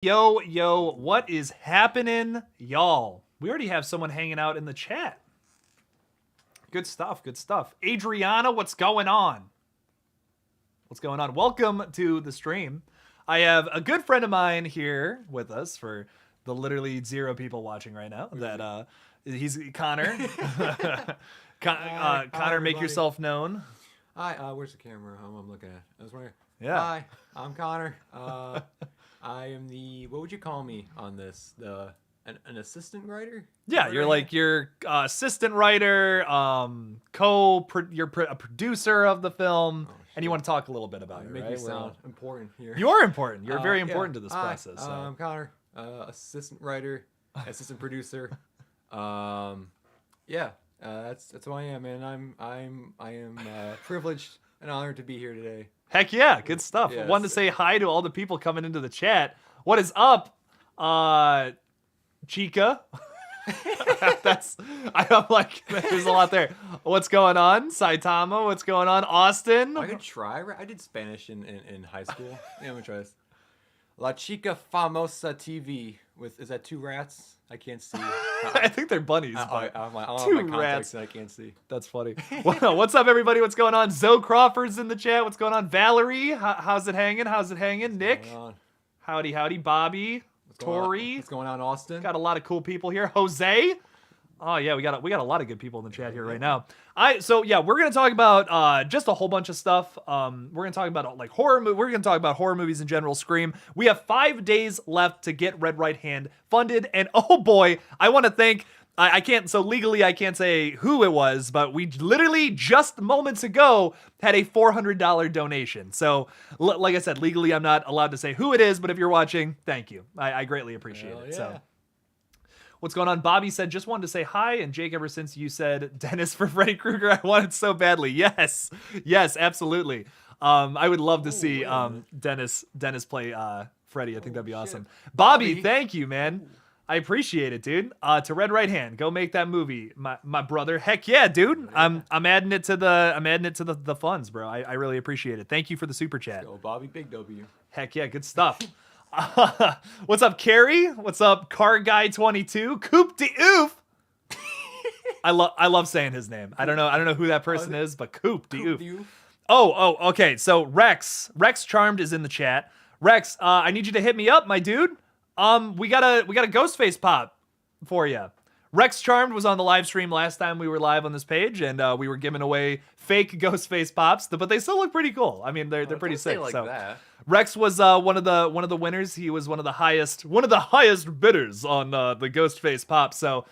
Yo, what is happening, y'all? We already have someone hanging out in the chat. Good stuff. Adriana, what's going on? Welcome to the stream. I have a good friend of mine here with us for the literally 0 people watching right now. That he's Connor. Hi, Connor, make everybody. yourself known. Hi, where's the camera? I'm looking at. I was wondering. Yeah. Hi, I'm Connor. I am the. What would you call me on this? An assistant writer? Yeah, you're like your assistant writer, you're a producer of the film, and you want to talk a little bit about it, Make right? me sound important here. You are important. You're very important to this Hi, process. So. I'm Connor, assistant writer, assistant producer. That's who I am, and I am privileged and honored to be here today. Heck yeah, good stuff. Yes. Wanted to say hi to all the people coming into the chat. What is up, Chica? I'm like, there's a lot there. What's going on, Saitama? What's going on, Austin? I could try. I did Spanish in high school. Yeah, I'm gonna try this. La Chica Famosa TV is that 2 rats? I can't see. I think they're bunnies. I don't 2 have my rats. contacts and I can't see. That's funny. What's up, everybody? What's going on? Zoe Crawford's in the chat. What's going on? Valerie, how's it hanging? Nick, howdy. Bobby, Tori. What's going on, Austin? Got a lot of cool people here. Jose. Oh yeah, we got a lot of good people in the chat here right now. We're gonna talk about just a whole bunch of stuff. We're gonna talk about like horror. We're gonna talk about horror movies in general. Scream. We have 5 days left to get Red Right Hand funded, and oh boy, I want to thank. I can't. So legally, I can't say who it was, but we literally just moments ago had a $400 donation. So, like I said, legally, I'm not allowed to say who it is. But if you're watching, thank you. I greatly appreciate it. Yeah. So. What's going on? Bobby said, just wanted to say hi. And Jake, ever since you said Dennis for Freddy Krueger, I wanted so badly. Yes, absolutely. I would love to see Dennis play Freddy. I think that'd be awesome. Bobby, thank you, man. I appreciate it, dude. To Red Right Hand, go make that movie, my brother. Heck yeah, dude. I'm adding it to the funds, bro. I really appreciate it. Thank you for the super chat. Go, Bobby, big W. Heck yeah, good stuff. What's up, Carrie? What's up, Car Guy 22? Coop de Oof. I love saying his name. I don't know who that person is, but Coop de Oof. Oh, okay. So Rex Charmed is in the chat. Rex, I need you to hit me up, my dude. We got a Ghostface pop for you. Rex Charmed was on the live stream last time we were live on this page, and we were giving away fake Ghostface pops, but they still look pretty cool. I mean, they're pretty sick. Like so that. Rex was one of the winners. He was one of the highest bidders on the Ghostface pop. So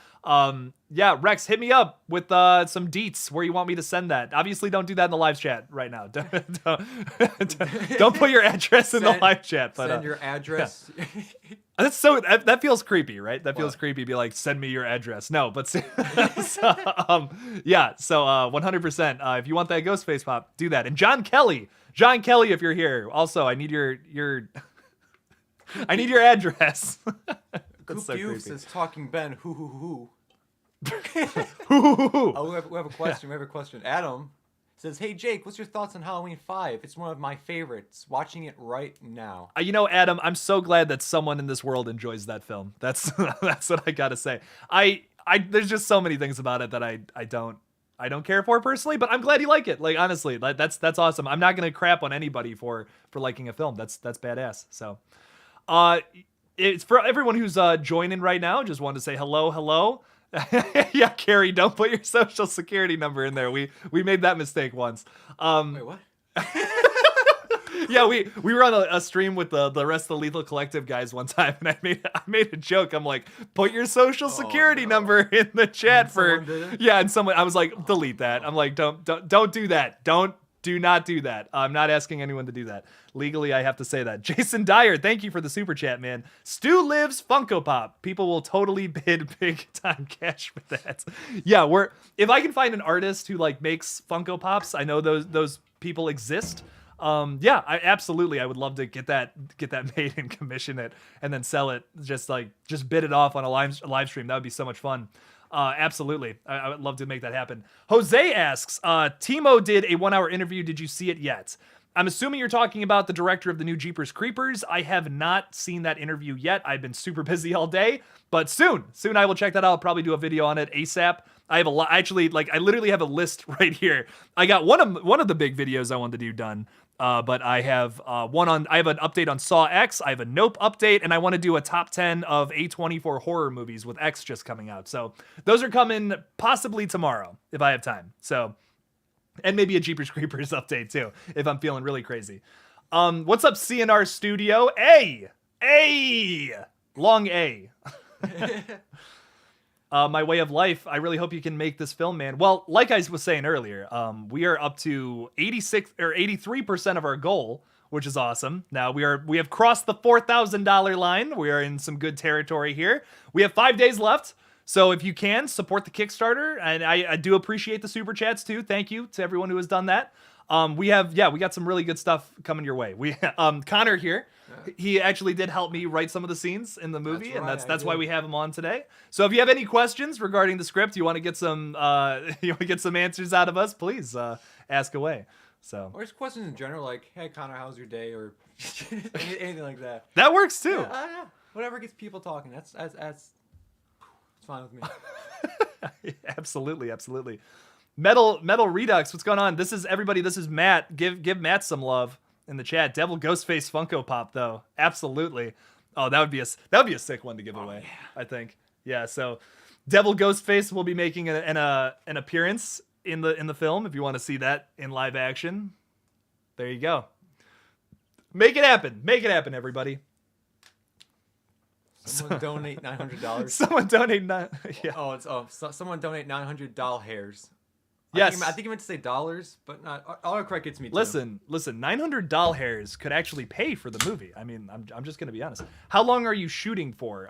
yeah, Rex, hit me up with some deets where you want me to send that. Obviously, don't do that in the live chat right now. Don't put your address in the live chat. But send your address. Yeah. That's so that feels creepy, right? That feels creepy. Be like, send me your address. No, but so 100%. If you want that Ghostface pop, do that. And John Kelly, if you're here, also I need your address. That's so creepy. Says Talking Ben. Hoo. Oh, we have a question. Adam says, "Hey Jake, what's your thoughts on Halloween 5? It's one of my favorites. Watching it right now." Adam, I'm so glad that someone in this world enjoys that film. That's what I gotta say. There's just so many things about it that I don't care for personally, but I'm glad you like it. Like, honestly, that's awesome. I'm not gonna crap on anybody for liking a film. That's badass. So, it's for everyone who's joining right now. Just wanted to say hello. Yeah, Carrie, don't put your social security number in there. We made that mistake once. Wait, what? Yeah, we were on a stream with the rest of the Lethal Collective guys one time, and I made a joke. I'm like, put your social security number in the chat and someone I was like, delete that. I'm like, don't do that. Do not do that. I'm not asking anyone to do that. Legally, I have to say that. Jason Dyer, thank you for the super chat, man. Stu Lives Funko Pop. People will totally bid big time cash for that. Yeah, if I can find an artist who like makes Funko Pops, I know those people exist. Yeah, I would love to get that made and commission it and then sell it. Just bid it off on a live stream. That would be so much fun. Absolutely. I would love to make that happen. Jose asks, Timo did a 1-hour interview. Did you see it yet? I'm assuming you're talking about the director of the new Jeepers Creepers. I have not seen that interview yet. I've been super busy all day, but soon I will check that out. I'll probably do a video on it ASAP. I have a lot, actually, like I literally have a list right here. I got one of the big videos I wanted to do done. But I have I have an update on Saw X, I have a Nope update, and I want to do a top 10 of A24 horror movies with X just coming out. So those are coming possibly tomorrow if I have time. So, and maybe a Jeepers Creepers update too, if I'm feeling really crazy. What's up, CNR Studio? Long A. My way of life. I really hope you can make this film, man. Well, like I was saying earlier, we are up to 86 or 83% of our goal, which is awesome. Now we have crossed the $4,000 line. We are in some good territory here. We have 5 days left. So if you can support the Kickstarter, and I do appreciate the super chats too. Thank you to everyone who has done that. We got some really good stuff coming your way. We Connor here. He actually did help me write some of the scenes in the movie, and that's why we have him on today. So if you have any questions regarding the script, you want to get some answers out of us, please ask away. So or just questions in general, like, hey Connor, how's your day, or anything like that. That works too. Yeah, whatever gets people talking. That's it's fine with me. Absolutely. Metal Redux, what's going on? This is Matt. Give Matt some love in the chat. Devil Ghostface Funko Pop though. Absolutely. Oh, that would be a sick one to give away. Yeah. I think. Yeah, so Devil Ghostface will be making an appearance in the film if you want to see that in live action. There you go. Make it happen, everybody. Someone donate $900. Someone donate yeah. Someone donate 900 doll hairs. Yes. I think you meant to say dollars, but not. Autocorrect gets me too. Listen, 900 doll hairs could actually pay for the movie. I mean, I'm just going to be honest. How long are you shooting for?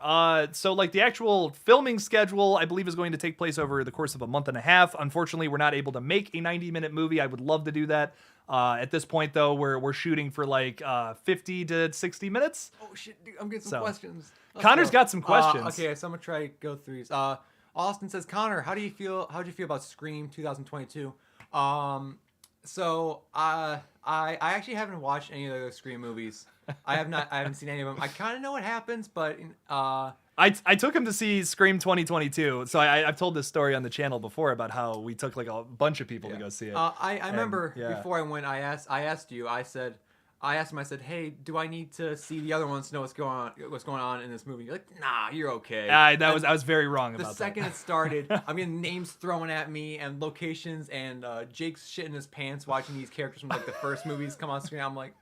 So like the actual filming schedule, I believe is going to take place over the course of a month and a half. Unfortunately, we're not able to make a 90-minute movie. I would love to do that. At this point though, we're shooting for like 50 to 60 minutes. Oh shit, dude, I'm getting some questions. Connor's got some questions. Okay, so I'm going to try to go through these. Austin says, Connor, how'd you feel about Scream 2022? So I actually haven't watched any of those Scream movies. I haven't seen any of them. I kind of know what happens, but I took him to see Scream 2022. So I've told this story on the channel before about how we took like a bunch of people to go see it. I remember before I went, I asked you. I asked him. I said, "Hey, do I need to see the other ones to know what's going on in this movie?" You're like, "Nah, you're okay." I was very wrong about that. The second it started, I'm getting names thrown at me and locations, and Jake's shitting his pants watching these characters from like the first movies come on screen. I'm like,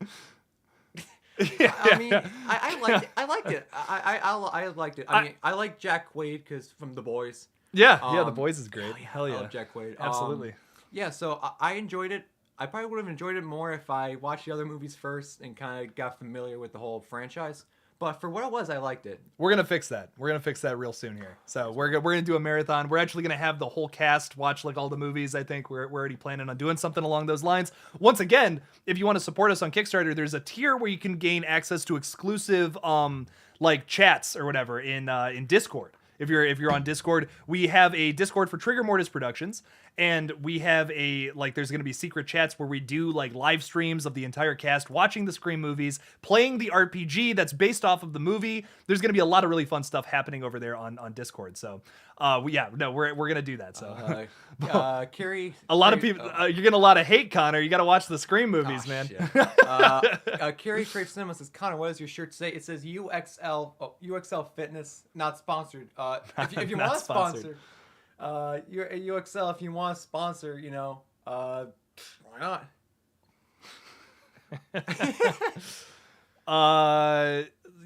I mean, I liked it. I liked it. I liked it. I mean, I like Jack Quaid because from The Boys. Yeah, The Boys is great. Hell yeah, I love Jack Quaid. Absolutely. Yeah, so I enjoyed it. I probably would have enjoyed it more if I watched the other movies first and kind of got familiar with the whole franchise. But for what it was, I liked it. We're gonna fix that. We're gonna fix that real soon here. So we're gonna do a marathon. We're actually gonna have the whole cast watch like all the movies. I think we're already planning on doing something along those lines. Once again, if you want to support us on Kickstarter, there's a tier where you can gain access to exclusive like chats or whatever in Discord. If you're on Discord, we have a Discord for Trigger Mortis Productions, and we have there's going to be secret chats where we do like live streams of the entire cast watching the Scream movies, playing the RPG that's based off of the movie. There's going to be a lot of really fun stuff happening over there on Discord. So, we're going to do that. So, Carrie, a lot of people, you're getting a lot of hate, Connor. You got to watch the Scream movies, man. Carrie Crave Cinema says, Connor, what does your shirt say? It says UXL Fitness, not sponsored. If you want to sponsor, you're at UXL. If you want to sponsor, why not?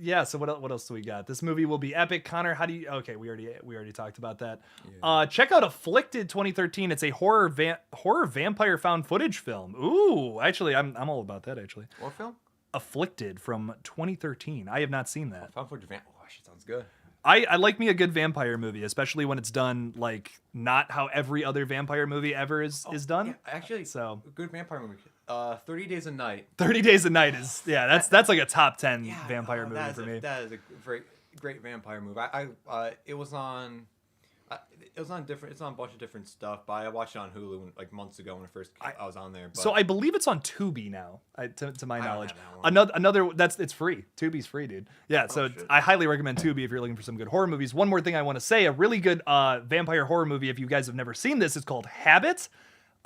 Yeah. So what else do we got? This movie will be epic. Connor, how do you? Okay, we already talked about that. Yeah. Check out Afflicted 2013. It's a horror vampire found footage film. Ooh, actually, I'm all about that. Actually, what film? Afflicted from 2013. I have not seen that. Found footage vampire. Oh, shit, sounds good. I like me a good vampire movie, especially when it's done like not how every other vampire movie ever is done. Yeah, actually, so a good vampire movie. 30 Days a Night. 30 Days a Night is that's like a top 10 vampire movie for me. That is a great vampire movie. It was on It was on different. It's on a bunch of different stuff, but I watched it on Hulu like months ago when I was on there. But so I believe it's on Tubi now, to my knowledge. Don't have that one. It's free. Tubi's free, dude. Yeah, so shit. I highly recommend Tubi if you're looking for some good horror movies. One more thing I want to say: a really good vampire horror movie. If you guys have never seen this, it's called Habit.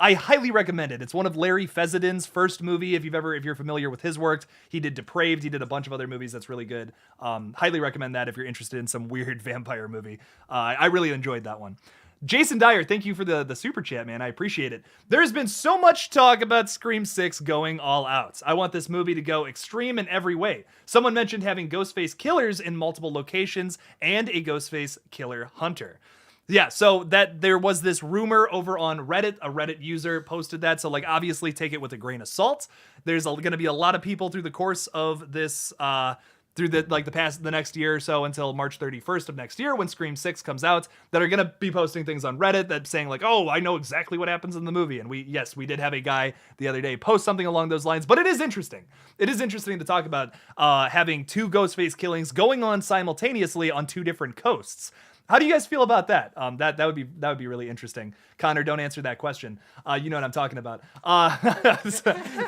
I highly recommend it. It's one of Larry Fessenden first movie. If you're familiar with his work, he did Depraved. He did a bunch of other movies that's really good. Highly recommend that if you're interested in some weird vampire movie. I really enjoyed that one. Jason Dyer, thank you for the super chat, man. I appreciate it. There's been so much talk about Scream 6 going all out. I want this movie to go extreme in every way. Someone mentioned having Ghostface killers in multiple locations and a Ghostface killer hunter. Yeah, so that there was this rumor over on Reddit. A Reddit user posted that. So like, obviously take it with a grain of salt. There's going to be a lot of people through the course of this, through the next year or so until March 31st of next year when Scream 6 comes out, that are going to be posting things on Reddit that saying like, oh, I know exactly what happens in the movie. And we did have a guy the other day post something along those lines, but it is interesting. It is interesting to talk about having two Ghostface killings going on simultaneously on two different coasts. How do you guys feel about that? That would be really interesting. Connor, don't answer that question. You know what I'm talking about.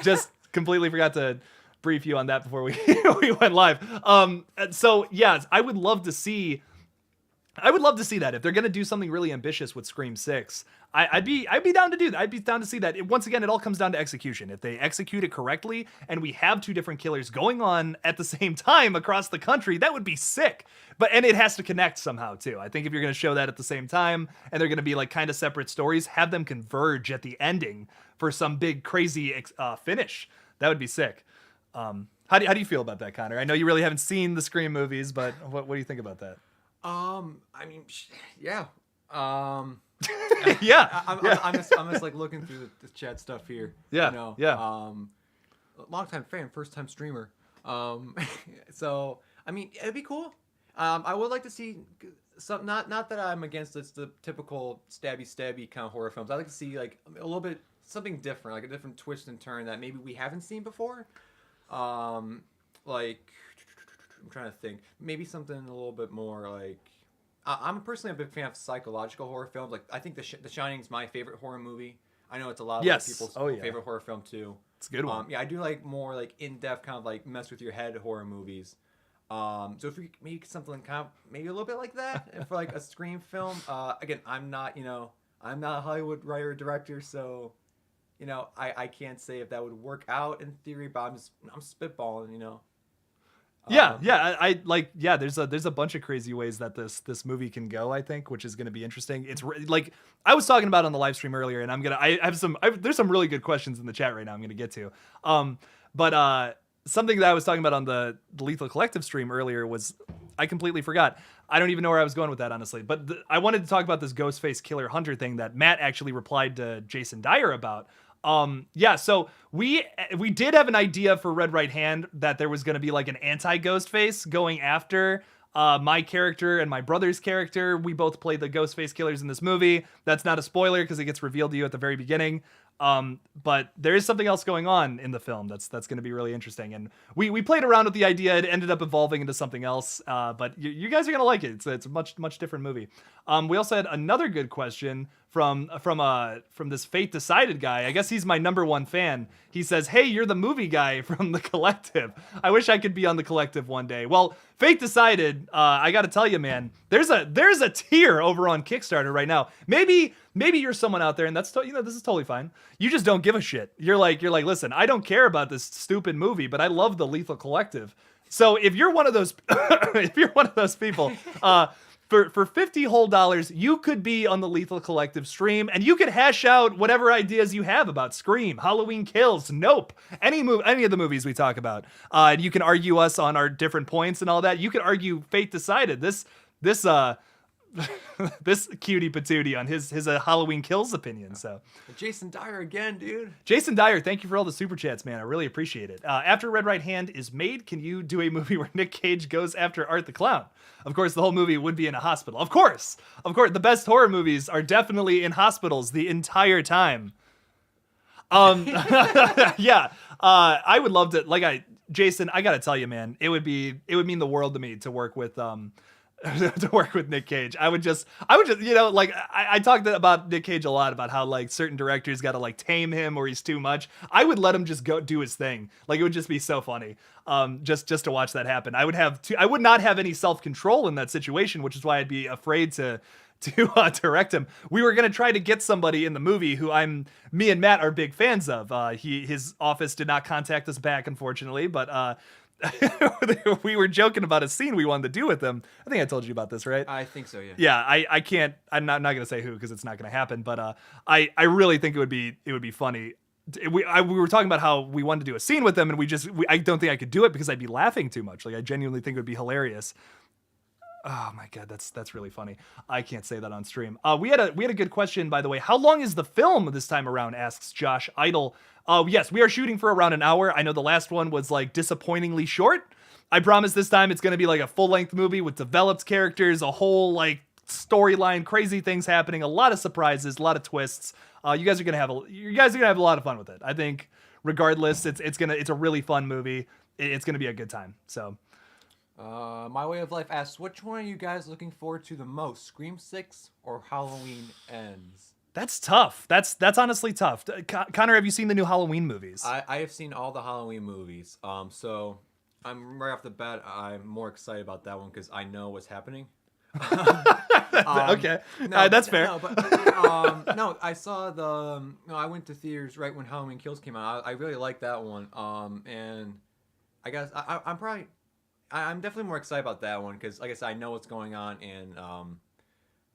Just completely forgot to brief you on that before we went live. So yeah, I would love to see that if they're gonna do something really ambitious with Scream 6. I'd be down to do that. I'd be down to see that. Once again, it all comes down to execution. If they execute it correctly and we have two different killers going on at the same time across the country, that would be sick. And it has to connect somehow too. I think if you're going to show that at the same time and they're going to be like kind of separate stories, have them converge at the ending for some big crazy finish. That would be sick. How do you feel about that, Connor? I know you really haven't seen the Scream movies, but what do you think about that? I mean, yeah. Yeah. I'm just like looking through the chat stuff here. Yeah. You know, yeah. Long-time fan, first-time streamer. So I mean, it'd be cool. I would like to see some. Not that I'm against the typical stabby kind of horror films. I'd like to see like a little bit something different, like a different twist and turn that maybe we haven't seen before. Like I'm trying to think, maybe something a little bit more like. I'm personally a big fan of psychological horror films. Like I think The Shining is my favorite horror movie. I know it's a lot of other people's favorite horror film too. It's a good one. Yeah, I do like more like in-depth kind of like mess with your head horror movies. So if we maybe something kind of maybe a little bit like that for like a Scream film. Again, I'm not a Hollywood writer or director, so I can't say if that would work out in theory, but I'm spitballing, There's a bunch of crazy ways that this movie can go, I think, which is going to be interesting. It's like I was talking about on the live stream earlier, and there's some really good questions in the chat right now I'm going to get to. But something that I was talking about on the Lethal Collective stream earlier was I completely forgot. I don't even know where I was going with that, honestly. But I wanted to talk about this Ghostface Killer Hunter thing that Matt actually replied to Jason Dyer about. So we did have an idea for Red Right Hand that there was going to be like an anti-Ghostface going after my character and my brother's character. We both played the Ghostface killers in this movie. That's not a spoiler because it gets revealed to you at the very beginning. But there is something else going on in the film that's going to be really interesting. And we played around with the idea. It ended up evolving into something else. But you guys are going to like it. It's a much different movie. We also had another good question from this Fate Decided guy. I guess he's my number one fan. He says, "Hey, you're the movie guy from the Collective. I wish I could be on the Collective one day." Well, Fate Decided, I got to tell you, man, there's a tier over on Kickstarter right now. Maybe you're someone out there, and that's this is totally fine. You just don't give a shit. You're like, listen, I don't care about this stupid movie, but I love the Lethal Collective. So if you're one of those, people, for $50 whole, you could be on the Lethal Collective stream, and you could hash out whatever ideas you have about Scream, Halloween Kills, Nope, any of the movies we talk about. And you can argue us on our different points and all that. You could argue Fate Decided. This cutie patootie on his Halloween Kills opinion. So Jason Dyer again, dude. Jason Dyer, thank you for all the super chats, man. I really appreciate it. After Red Right Hand is made, can you do a movie where Nick Cage goes after Art the Clown? Of course, the whole movie would be in a hospital. Of course, the best horror movies are definitely in hospitals the entire time. Yeah, I would love to. Jason, I gotta tell you, man, it would mean the world to me to work with to work with Nick Cage. I would just, like I talked about Nick Cage a lot about how like certain directors got to like tame him or he's too much. I would let him just go do his thing. Like it would just be so funny. Just to watch that happen. I would not have any self-control in that situation, which is why I'd be afraid to direct him. We were gonna try to get somebody in the movie who me and Matt are big fans of. His office did not contact us back, unfortunately, but we were joking about a scene we wanted to do with him. I think I told you about this, right? I think so, yeah. Yeah, I can't. I'm not gonna say who because it's not gonna happen. But I really think it would be funny. We were talking about how we wanted to do a scene with them, and I don't think I could do it because I'd be laughing too much. Like I genuinely think it would be hilarious. Oh my god, that's really funny. I can't say that on stream. We had a good question, by the way. How long is the film this time around? Asks Josh Idle. Yes, we are shooting for around an hour. I know the last one was like disappointingly short. I promise this time it's gonna be like a full-length movie with developed characters, a whole like storyline, crazy things happening, a lot of surprises, a lot of twists. You guys are gonna have a lot of fun with it. I think regardless, it's a really fun movie. It's gonna be a good time. So. My Way of Life asks, which one are you guys looking forward to the most, Scream 6 or Halloween Ends? That's tough. That's honestly tough. Connor, have you seen the new Halloween movies? I have seen all the Halloween movies. So I'm right off the bat, I'm more excited about that one because I know what's happening. Okay, that's fair. No, but no, I saw I went to theaters right when Halloween Kills came out. I really liked that one. And I guess I'm definitely more excited about that one because, like I said, I know what's going on, and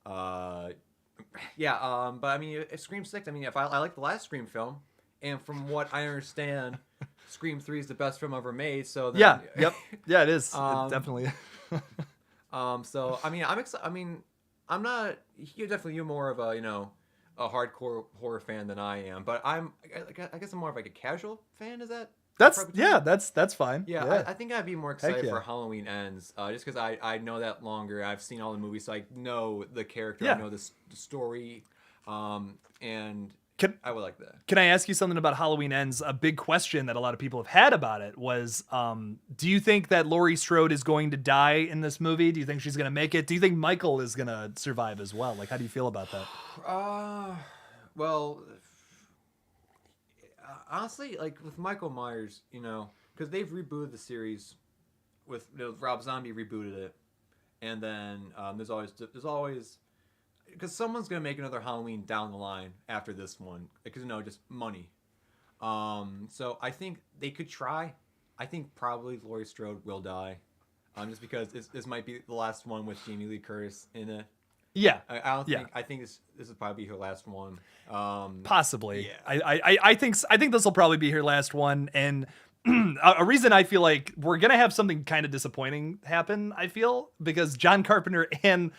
but I mean, if Scream 6, I mean, if I like the last Scream film, and from what I understand, Scream 3 is the best film ever made. So then, yeah, it is. It definitely. So I mean, I'm excited. I mean, I'm not. You're more of a a hardcore horror fan than I am, but I guess I'm more of like a casual fan. Is that? That's fine. Yeah. I think I'd be more excited for Halloween Ends, just because I know that longer. I've seen all the movies, so I know the character, I know the story, and I would like that. Can I ask you something about Halloween Ends? A big question that a lot of people have had about it was, do you think that Laurie Strode is going to die in this movie? Do you think she's going to make it? Do you think Michael is going to survive as well? Like, how do you feel about that? Well, honestly, like with Michael Myers, because they've rebooted the series with Rob Zombie rebooted it, and then there's always because someone's gonna make another Halloween down the line after this one because just money. So I think they could try. I think probably Laurie Strode will die, just because this might be the last one with Jamie Lee Curtis in it. Yeah, I don't think. I think this will probably be her last one. Possibly. Yeah. I think this will probably be her last one, and a reason I feel like we're gonna have something kind of disappointing happen. I feel because John Carpenter and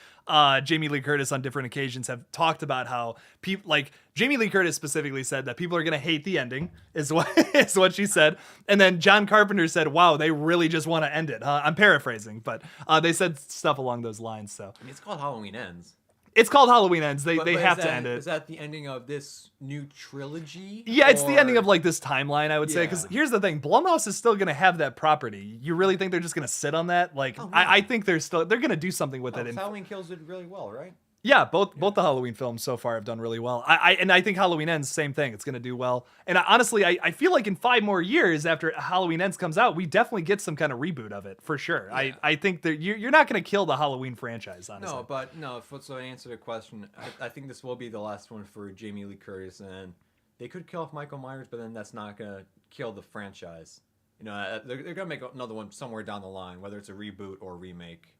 Jamie Lee Curtis on different occasions have talked about how people like Jamie Lee Curtis specifically said that people are gonna hate the ending is what she said, and then John Carpenter said, "Wow, they really just want to end it." I'm paraphrasing, but they said stuff along those lines. So I mean, it's called Halloween Ends. It's called Halloween Ends. They have to end it. Is that the ending of this new trilogy? Yeah, it's the ending of like this timeline, I would say. Because here's the thing, Blumhouse is still gonna have that property. You really think they're just gonna sit on that? Like, I think they're gonna do something with it. Halloween Kills did really well, right? Yeah, both the Halloween films so far have done really well. I think Halloween Ends, same thing. It's going to do well. And honestly, I feel like in 5 more years after Halloween Ends comes out, we definitely get some kind of reboot of it, for sure. Yeah. I think that you're not going to kill the Halloween franchise, honestly. So to answer the question, I think this will be the last one for Jamie Lee Curtis. And they could kill off Michael Myers, but then that's not going to kill the franchise. They're going to make another one somewhere down the line, whether it's a reboot or a remake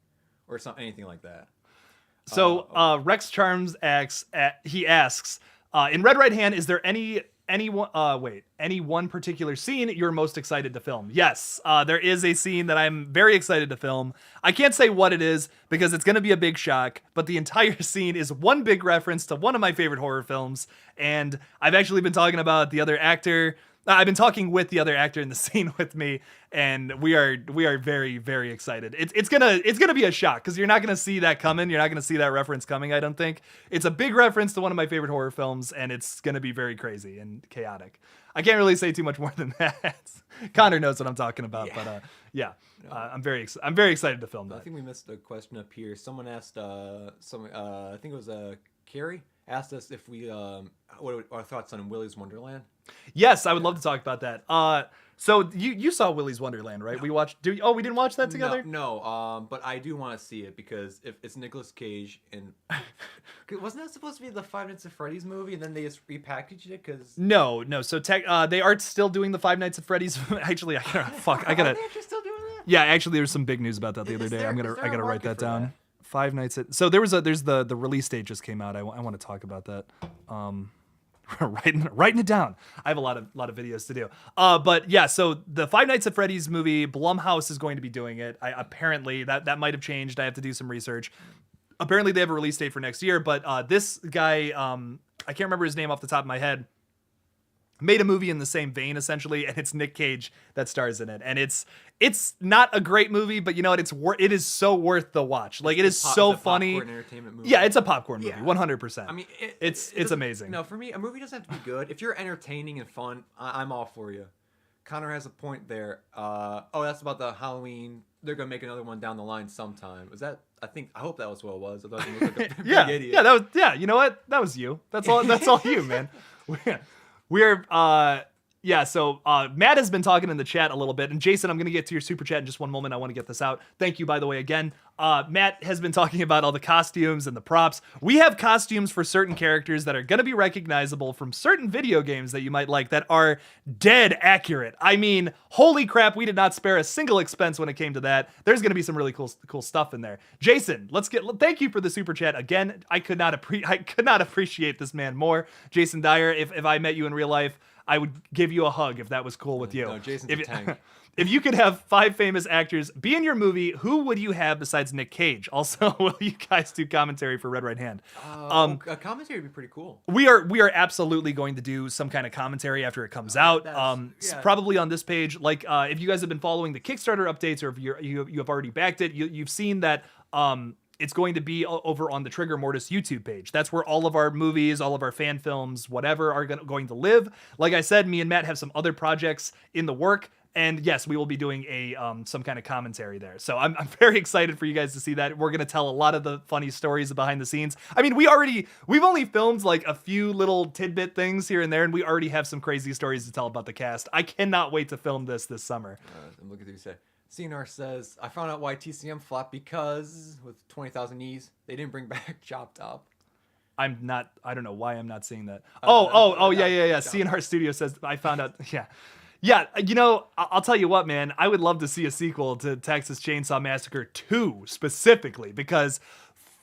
or anything like that. So Rex Charms asks, in Red Right Hand, is there any one particular scene you're most excited to film? Yes, there is a scene that I'm very excited to film. I can't say what it is because it's going to be a big shock, but the entire scene is one big reference to one of my favorite horror films, and I've actually been talking about the other actor I've been talking with the other actor in the scene with me, and we are very, very excited. It's gonna be a shock because you're not gonna see that coming. You're not gonna see that reference coming. I don't think it's a big reference to one of my favorite horror films, and it's gonna be very crazy and chaotic. I can't really say too much more than that. Connor knows what I'm talking about, but I'm very excited to film that. I think we missed a question up here. Someone asked, I think it was Carrie asked us if we what are our thoughts on Willy's Wonderland. Yes, I would love to talk about that. So you saw Willy's Wonderland, right? No. We watched. We didn't watch that together. No. But I do want to see it because if it's Nicolas Cage and wasn't that supposed to be the Five Nights at Freddy's movie, and then they just repackaged it? Because no. So they are still doing the Five Nights at Freddy's. Actually, I gotta. Are they actually still doing that? Yeah, actually, there was some big news about that the other day. I gotta write that down. Five Nights at. So there's the release date just came out. I want to talk about that. Writing it down. I have a lot of videos to do. But yeah, so the Five Nights at Freddy's movie, Blumhouse is going to be doing it. Apparently that might have changed. I have to do some research. Apparently they have a release date for next year, but this guy, I can't remember his name off the top of my head, made a movie in the same vein essentially, and it's Nick Cage that stars in it. And it's not a great movie, but you know what? It is so worth the watch. Like it is so funny. Entertainment movie. Yeah, it's a popcorn movie, 100%. I mean, it's amazing. No, for me, a movie doesn't have to be good. If you're entertaining and fun, I'm all for you. Connor has a point there. That's about the Halloween. They're gonna make another one down the line sometime. Was that? I hope that was what it was. I thought it was like a big idiot. Yeah, that was. Yeah, you know what? That was you. That's all. That's all you, man. So Matt has been talking in the chat a little bit, and Jason, I'm going to get to your super chat in just one moment. I want to get this out. Thank you, by the way, again. Matt has been talking about all the costumes and the props. We have costumes for certain characters that are going to be recognizable from certain video games that you might like that are dead accurate. I mean, holy crap, we did not spare a single expense when it came to that. There's going to be some really cool stuff in there. Jason, thank you for the super chat. Again, I could not appreciate this man more. Jason Dyer, if I met you in real life, I would give you a hug if that was cool with you. No, Jason's a tank. If you could have 5 famous actors be in your movie, who would you have besides Nick Cage? Also, will you guys do commentary for Red Right Hand? A commentary would be pretty cool. We are absolutely going to do some kind of commentary after it comes out. Probably on this page. Like if you guys have been following the Kickstarter updates, or if you have already backed it, you've seen that. It's going to be over on the Trigger Mortis YouTube page. That's where all of our movies, all of our fan films, whatever, are going to live. Like I said, me and Matt have some other projects in the work. And yes, we will be doing some kind of commentary there. So I'm very excited for you guys to see that. We're going to tell a lot of the funny stories behind the scenes. I mean, we've only filmed like a few little tidbit things here and there, and we already have some crazy stories to tell about the cast. I cannot wait to film this summer. I'm looking through you say. CNR says, I found out why TCM flopped because with 20,000 E's, they didn't bring back Chop Top. I don't know why I'm not seeing that. Yeah. CNR Studio says, I found out. Yeah. Yeah, you know, I'll tell you what, man. I would love to see a sequel to Texas Chainsaw Massacre 2 specifically because,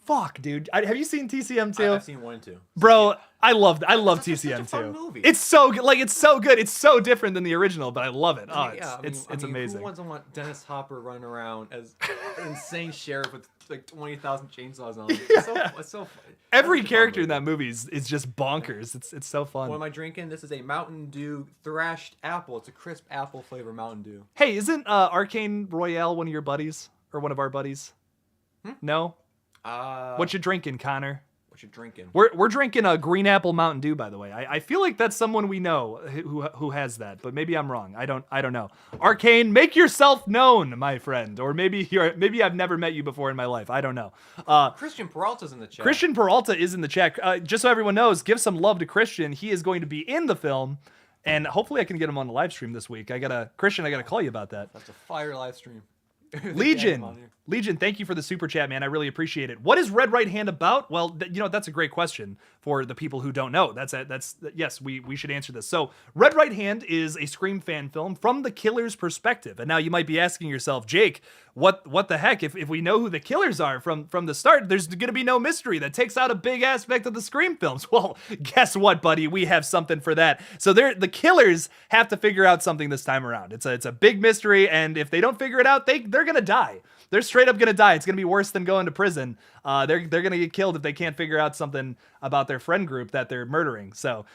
fuck, dude. Have you seen TCM 2? I've seen 1 and 2. Bro, I love TCM 2. Such a fun movie. It's so good. Like, it's so good. It's so different than the original, but I love it. It's amazing. Who wants to want Dennis Hopper running around as an insane sheriff with like 20,000 chainsaws on him? It's so funny. Every character in that movie is just bonkers. It's so fun. What am I drinking? This is a Mountain Dew thrashed apple. It's a crisp apple flavor Mountain Dew. Hey, isn't Arcane Royale one of your buddies? Or one of our buddies? No? What you drinking, Connor? What you drinking? We're drinking a Green Apple Mountain Dew, by the way. I feel like that's someone we know who has that, but maybe I'm wrong. I don't know. Arcane, make yourself known, my friend, or maybe I've never met you before in my life. I don't know. Christian Peralta's in the chat. Christian Peralta is in the chat. Just so everyone knows, give some love to Christian. He is going to be in the film, and hopefully I can get him on the live stream this week. I gotta call you about that. That's a fire live stream. Legion, thank you for the super chat, man. I really appreciate it. What is Red Right Hand about? Well, that's a great question for the people who don't know. Yes, we should answer this. So, Red Right Hand is a Scream fan film from the killer's perspective. And now you might be asking yourself, Jake, what the heck? If we know who the killers are from the start, there's going to be no mystery. That takes out a big aspect of the Scream films. Well, guess what, buddy? We have something for that. So the killers have to figure out something this time around. It's a big mystery, and if they don't figure it out, they're going to die. they're straight up gonna die. It's gonna be worse than going to prison. They're gonna get killed if they can't figure out something about their friend group that they're murdering. So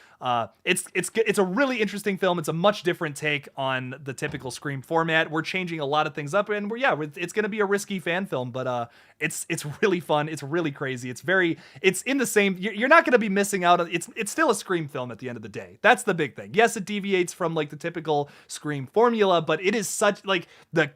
it's a really interesting film. It's a much different take on the typical Scream format. We're changing a lot of things up, and it's gonna be a risky fan film, but it's really fun. It's really crazy. It's in the same. You're not gonna be missing out on. It's still a Scream film at the end of the day. That's the big thing. Yes, it deviates from like the typical Scream formula, but it is such like the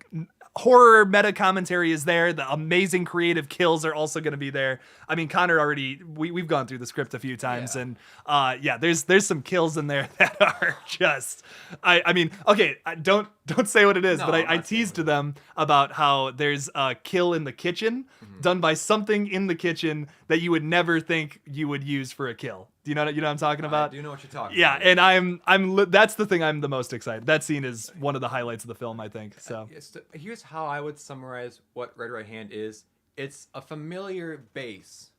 horror meta commentary is there. The amazing creative kills are also going to be there. I mean, Connor already, we've gone through the script a few times, and there's some kills in there that are just, I mean, okay, don't say what it is, but I teased to them about how there's a kill in the kitchen done by something in the kitchen that you would never think you would use for a kill. Do you know what I'm talking about? I do know what you're talking Yeah, about. and that's the thing I'm the most excited. That scene is one of the highlights of the film, I think. So here's how I would summarize what Red Right Hand is. It's a familiar base,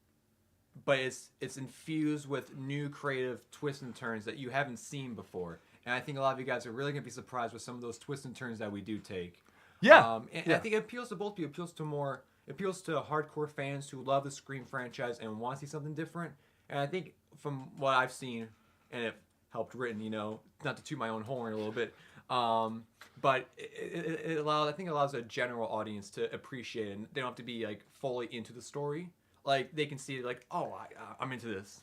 but it's infused with new creative twists and turns that you haven't seen before. And I think a lot of you guys are really going to be surprised with some of those twists and turns that we do take. Yeah. I think it appeals to both people. It appeals to hardcore fans who love the Scream franchise and want to see something different. And I think from what I've seen, and it helped written, not to toot my own horn a little bit, but it allows a general audience to appreciate it. And they don't have to be like fully into the story. Like they can see it like, oh, I'm into this.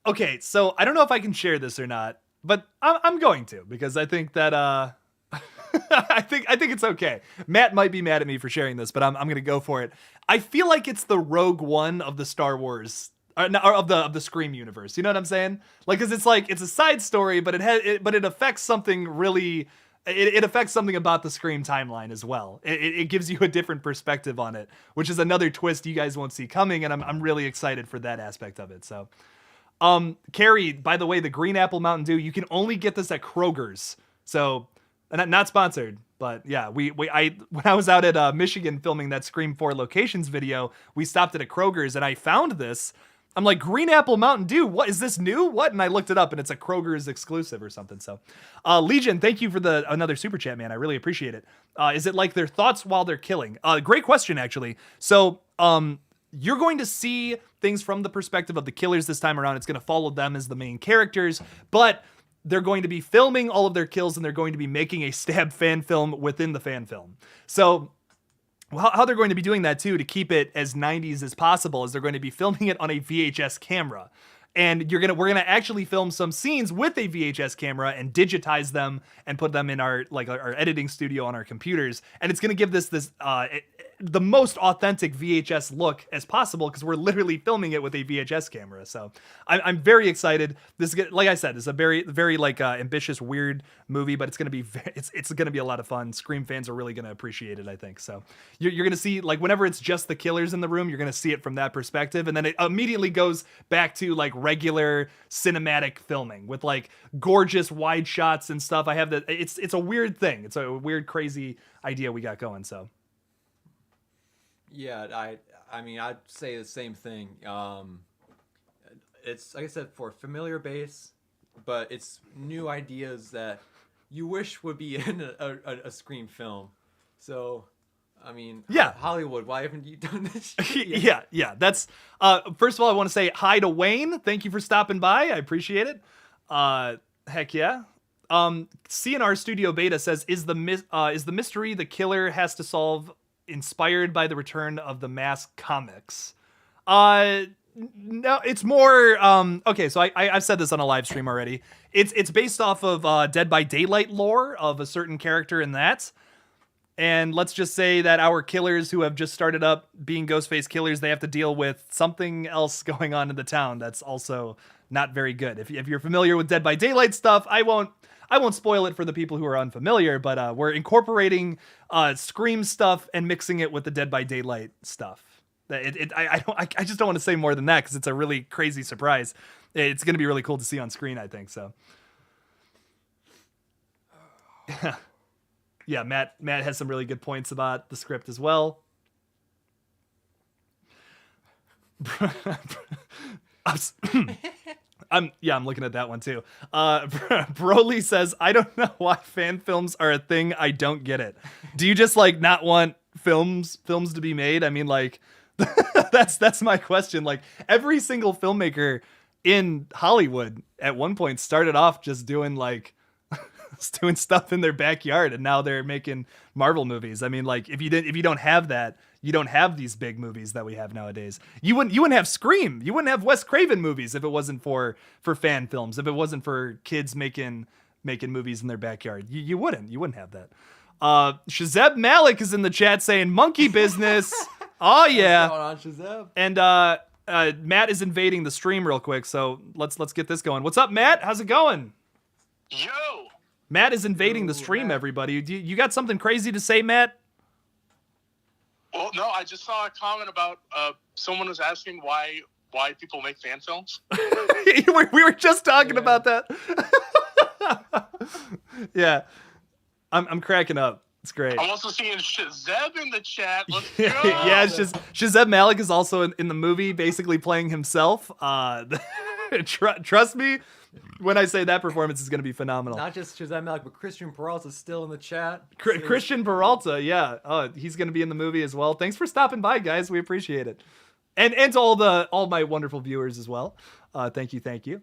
Okay, so I don't know if I can share this or not, but I'm going to, because I think that I think it's okay. Matt might be mad at me for sharing this, but I'm gonna go for it. I feel like it's the Rogue One of the Star Wars. Or of the Scream universe, you know what I'm saying? Like, cause it's a side story, but it affects something really. It affects something about the Scream timeline as well. It gives you a different perspective on it, which is another twist you guys won't see coming, and I'm really excited for that aspect of it. So, Carrie, by the way, the Green Apple Mountain Dew, you can only get this at Kroger's. So, not sponsored. But yeah, when I was out at Michigan filming that Scream 4 locations video, we stopped at a Kroger's and I found this. I'm like, Green Apple Mountain Dew, what is this new? What? And I looked it up and it's a Kroger's exclusive or something. So Legion, thank you for another super chat, man. I really appreciate it. Is it like their thoughts while they're killing? Great question, actually. So you're going to see things from the perspective of the killers this time around. It's going to follow them as the main characters, but they're going to be filming all of their kills and they're going to be making a stab fan film within the fan film. So how they're going to be doing that too, to keep it as 90s as possible, is they're going to be filming it on a VHS camera. And we're gonna actually film some scenes with a VHS camera and digitize them and put them in our editing studio on our computers. And it's gonna give this the most authentic VHS look as possible, because we're literally filming it with a VHS camera. So I'm very excited. This is, like I said, it's a very, very ambitious, weird movie, but it's gonna be a lot of fun. Scream fans are really gonna appreciate it, I think. So you're gonna see, like, whenever it's just the killers in the room, you're gonna see it from that perspective, and then it immediately goes back to like regular cinematic filming with like gorgeous wide shots and stuff. It's a weird thing. It's a weird, crazy idea we got going. So. Yeah, I mean, I'd say the same thing. It's, like I said, for a familiar base, but it's new ideas that you wish would be in a Scream film. So, I mean, yeah. Hollywood, why haven't you done this shit yet? Yeah. That's, first of all, I want to say hi to Wayne. Thank you for stopping by. I appreciate it. Heck yeah. CNR Studio Beta says, is the mystery the killer has to solve inspired by the return of the Mask comics? No, it's more okay, so I've said this on a live stream already. It's based off of Dead by Daylight lore of a certain character in that. And let's just say that our killers who have just started up being Ghostface killers, they have to deal with something else going on in the town that's also not very good. If you're familiar with Dead by Daylight stuff, I won't spoil it for the people who are unfamiliar, but we're incorporating Scream stuff and mixing it with the Dead by Daylight stuff. I just don't want to say more than that, because it's a really crazy surprise. It's going to be really cool to see on screen, I think. So, yeah, Matt has some really good points about the script as well. I'm looking at that one too. Broly says, I don't know why fan films are a thing. I don't get it. Do you just like not want films to be made? I mean, like, that's my question. Like, every single filmmaker in Hollywood at one point started off just doing like doing stuff in their backyard, and now they're making Marvel movies. I mean, like, if you don't have that, you don't have these big movies that we have nowadays. You wouldn't have Scream. You wouldn't have Wes Craven movies if it wasn't for fan films. If it wasn't for kids making movies in their backyard, you wouldn't have that. Shazeb Malik is in the chat saying monkey business. Oh yeah. What's going on, Shazeb? And Matt is invading the stream real quick, so let's get this going. What's up, Matt? How's it going? Yo. Matt is invading the stream, Matt. everybody. You got something crazy to say, Matt? Well, no, I just saw a comment about someone was asking why people make fan films. we were just talking about that. Yeah, I'm cracking up. It's great. I'm also seeing Shazeb in the chat. Let's go. Yeah, it's just Shazeb Malik is also in the movie, basically playing himself. Trust me, when I say that performance is going to be phenomenal. Not just Shazam Malik, but Christian Peralta's still in the chat. Christian Peralta, yeah. Oh, he's going to be in the movie as well. Thanks for stopping by, guys. We appreciate it. And to all my wonderful viewers as well. Thank you.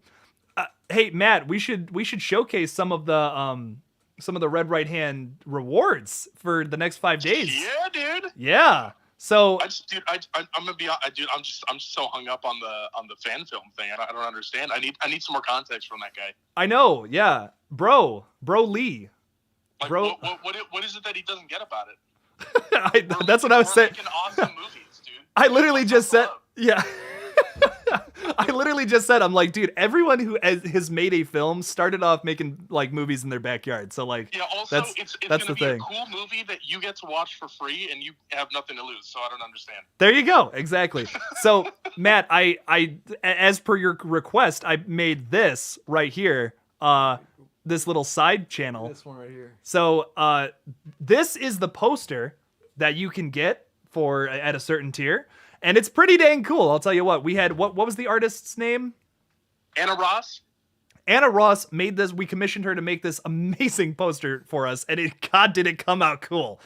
Hey, Matt, we should showcase some of the Red Right Hand rewards for the next 5 days. Yeah, dude. Yeah. So I'm gonna be honest, dude. I'm just so hung up on the fan film thing. I don't understand. I need some more context from that guy. I know. Yeah, bro Lee. Like, bro, what is it that he doesn't get about it? That's what I was saying. Making awesome movies, dude. I literally just said, yeah. I literally just said, I'm like, dude, everyone who has made a film started off making like movies in their backyard. So like, yeah. Also, it's that's gonna the be thing. a cool movie that you get to watch for free, and you have nothing to lose. So I don't understand. There you go. Exactly. So Matt, I as per your request, I made this right here. This little side channel. This one right here. So this is the poster that you can get for at a certain tier. And it's pretty dang cool. I'll tell you what. We had what was the artist's name? Anna Ross. Anna Ross made this. We commissioned her to make this amazing poster for us, and God did it come out cool.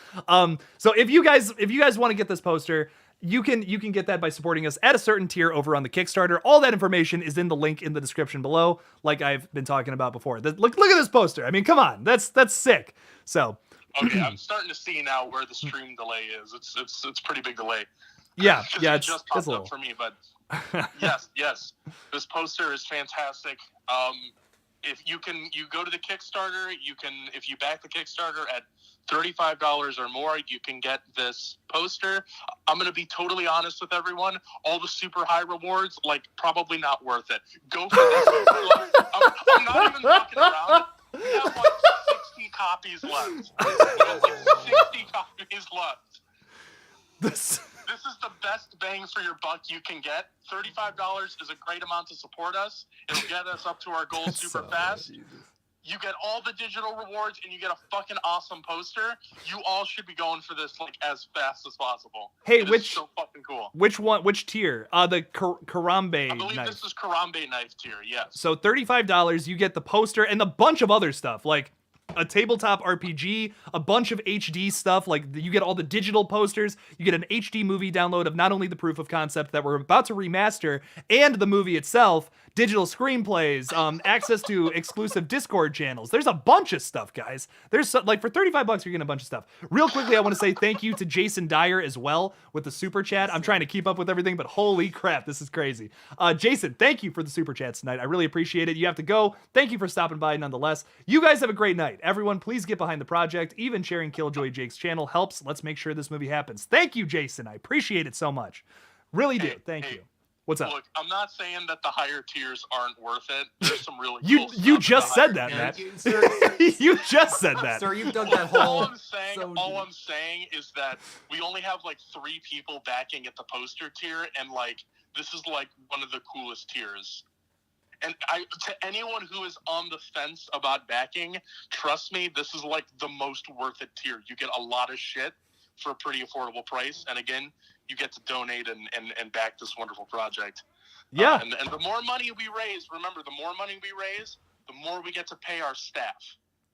So if you guys want to get this poster, you can get that by supporting us at a certain tier over on the Kickstarter. All that information is in the link in the description below, like I've been talking about before. Look at this poster. I mean, come on, that's sick. So Okay, I'm starting to see now where the stream delay is. It's pretty big delay. Yeah, It just it's popped a little. up for me, but yes, this poster is fantastic. If you go to the Kickstarter, if you back the Kickstarter at $35 or more, you can get this poster. I'm gonna be totally honest with everyone. All the super high rewards, like, probably not worth it. Go for this. I'm not even fucking around. We have like 60 copies left. We have like 60 copies left. This is the best bang for your buck you can get. $35 is a great amount to support us. It'll get us up to our goals super fast. Jesus. You get all the digital rewards, and you get a fucking awesome poster. You all should be going for this like as fast as possible. Hey, it is so fucking cool. Which one? Which tier? The Karambe I believe knife. This is Karambe knife tier. Yes. So $35, you get the poster and a bunch of other stuff like a tabletop RPG, a bunch of HD stuff. Like, you get all the digital posters. You get an HD movie download of not only the proof of concept that we're about to remaster and the movie itself, digital screenplays, access to exclusive Discord channels. There's a bunch of stuff, guys. There's like for $35, you're getting a bunch of stuff. Real quickly, I want to say thank you to Jason Dyer as well with the super chat. I'm trying to keep up with everything, but holy crap, this is crazy. Jason, thank you for the super chats tonight. I really appreciate it. You have to go. Thank you for stopping by nonetheless. You guys have a great night. Everyone, please get behind the project. Even sharing KillJoy Jake's channel helps. Let's make sure this movie happens. Thank you, Jason. I appreciate it so much. Really do. Thank you. What's up? Look, I'm not saying that the higher tiers aren't worth it. There's some really cool stuff. You just said that, Matt. You just said that. Sir, you've done that whole... All I'm saying is that we only have like 3 people backing at the poster tier, and like this is like one of the coolest tiers. And to anyone who is on the fence about backing, trust me, this is like the most worth it tier. You get a lot of shit for a pretty affordable price, and again, you get to donate and back this wonderful project. Yeah. And the more money we raise, remember, the more money we raise, the more we get to pay our staff.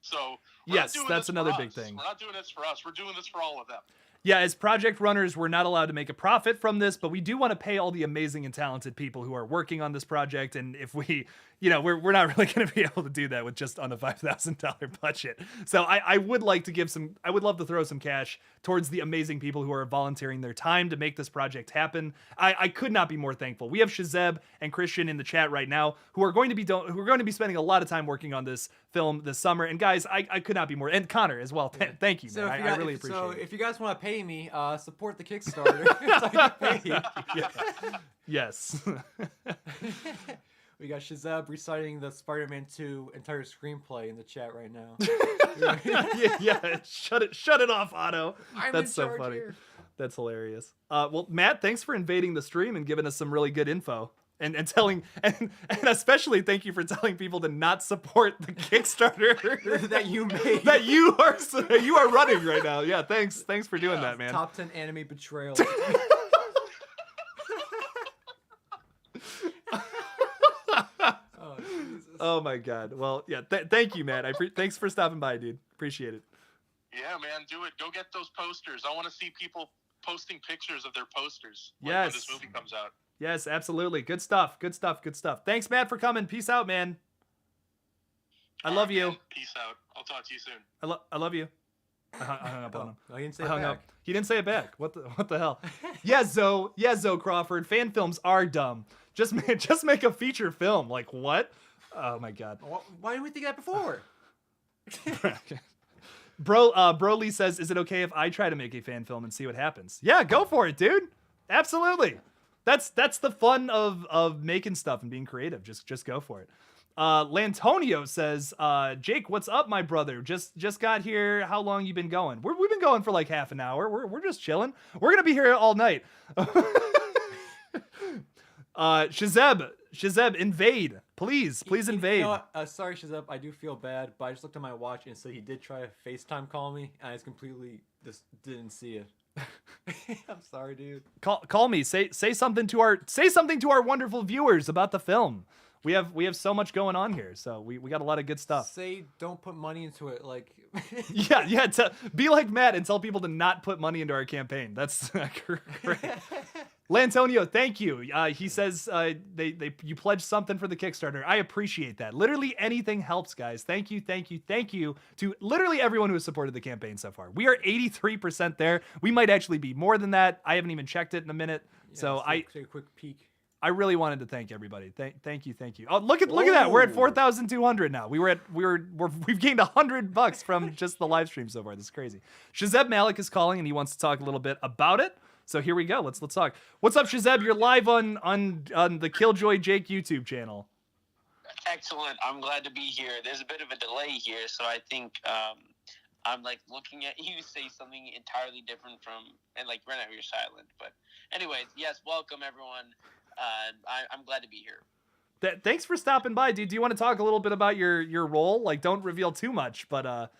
So yes, that's another big thing. We're not doing this for us. We're doing this for all of them. Yeah, as project runners, we're not allowed to make a profit from this, but we do want to pay all the amazing and talented people who are working on this project. And if we, we're not really going to be able to do that with just on a $5,000 budget. So I would like to I would love to throw some cash towards the amazing people who are volunteering their time to make this project happen. I could not be more thankful. We have Shazeb and Christian in the chat right now who are going to be spending a lot of time working on this film this summer. And guys, I could not be more, and Connor as well. Thank you, man. I really appreciate it. So if you guys want to pay me, support the Kickstarter. So I can pay you. Yeah. Yes. We got Shazab reciting the Spider-Man 2 entire screenplay in the chat right now. yeah. Shut it off, Otto. That's so funny. Here. That's hilarious. Well, Matt, thanks for invading the stream and giving us some really good info. And especially thank you for telling people to not support the Kickstarter that you made. that you are running right now. Yeah, thanks for doing that, man. Top 10 anime betrayal. Oh my God. Well, yeah. Thank you, Matt. Thanks for stopping by, dude. Appreciate it. Yeah, man, do it. Go get those posters. I want to see people posting pictures of their posters yes. when this movie comes out. Yes, absolutely. Good stuff. Thanks, Matt, for coming. Peace out, man. I love you. Man. Peace out. I'll talk to you soon. I love you. I hung up on him. No, he didn't say it back. He didn't say it back. What the hell? Yeah, Zoe Crawford. Fan films are dumb. Just make a feature film. Like what? Oh my God. Why didn't we think of that before? Broly says, "Is it okay if I try to make a fan film and see what happens?" Yeah, go for it, dude. Absolutely. That's the fun of making stuff and being creative. Just go for it. Lantonio says, "Jake, what's up, my brother? Just got here. How long you been going?" We've been going for like half an hour. We're just chilling. We're gonna be here all night. Shazeb, invade. Please invade. You know what? Sorry, Shazeb. I do feel bad, but I just looked at my watch and so he did try to FaceTime call me, and I just completely just didn't see it. I'm sorry, dude. Call me. Say something to our wonderful viewers about the film. We have so much going on here, so we got a lot of good stuff. Say don't put money into it, like. yeah. Be like Matt and tell people to not put money into our campaign. That's great. Lantonio, thank you. He says you pledged something for the Kickstarter. I appreciate that. Literally anything helps, guys. Thank you to literally everyone who has supported the campaign so far. We are 83% there. We might actually be more than that. I haven't even checked it in a minute. Yeah, so take a quick peek. I really wanted to thank everybody. Thank you. Oh, look at that. We're at 4,200 now. We've gained $100 from just the live stream so far. This is crazy. Shazeb Malik is calling and he wants to talk a little bit about it. So here we go. Let's talk. What's up, Shazeb? You're live on the KillJoy Jake YouTube channel. Excellent. I'm glad to be here. There's a bit of a delay here, so I think I'm like looking at you say something entirely different and like right now you're silent. But anyways, yes, welcome everyone. I'm glad to be here. Thanks for stopping by, dude. Do you want to talk a little bit about your role? Like, don't reveal too much, but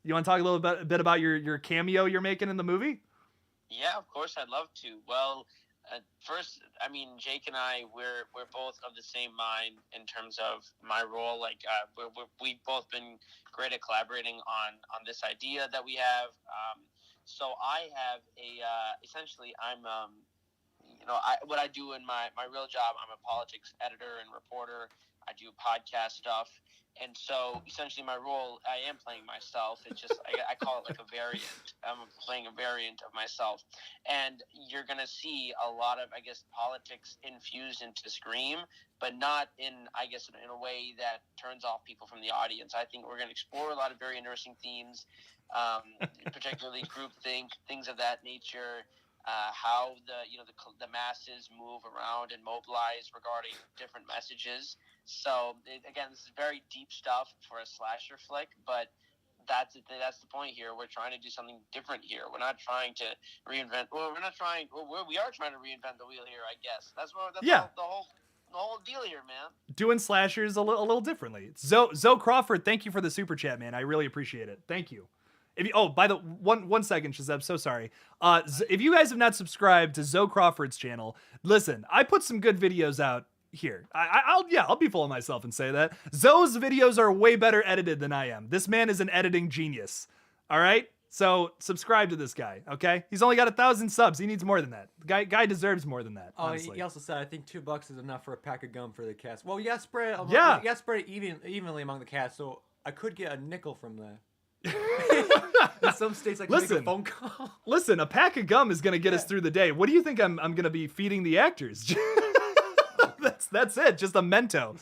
you want to talk a little bit about your cameo you're making in the movie? Yeah, of course, I'd love to. Well, first, I mean, Jake and I, we're both of the same mind in terms of my role. Like, we've both been great at collaborating on this idea that we have. So I have essentially, I'm, what I do in my real job, I'm a politics editor and reporter. I do podcast stuff. And so essentially my role, I am playing myself. It's just, I call it like a variant. I'm playing a variant of myself. And you're going to see a lot of, I guess, politics infused into Scream, but not in a way that turns off people from the audience. I think we're going to explore a lot of very interesting themes, particularly groupthink, things of that nature. How the masses move around and mobilize regarding different messages. So again, this is very deep stuff for a slasher flick, but that's the point here. We're trying to do something different here. We're not trying to reinvent. Well, we are trying to reinvent the wheel here. I guess that's the whole deal here, man. Doing slashers a little differently. Zoe Crawford, thank you for the super chat, man. I really appreciate it. Thank you. By the one second, Shazeb, so sorry. If you guys have not subscribed to Zoe Crawford's channel, listen, I put some good videos out here. I'll be full of myself and say that. Zoe's videos are way better edited than I am. This man is an editing genius. All right? So subscribe to this guy, okay? He's only got 1,000 subs. He needs more than that. The guy deserves more than that. Oh, honestly. he also said, I think $2 is enough for a pack of gum for the cast. Well, you got to spread it. Yeah. You got to spread it evenly among the cast, so I could get a nickel from that. In some states, I can make a phone call. Listen, a pack of gum is gonna get us through the day. What do you think I'm gonna be feeding the actors? That's it. Just a Mento,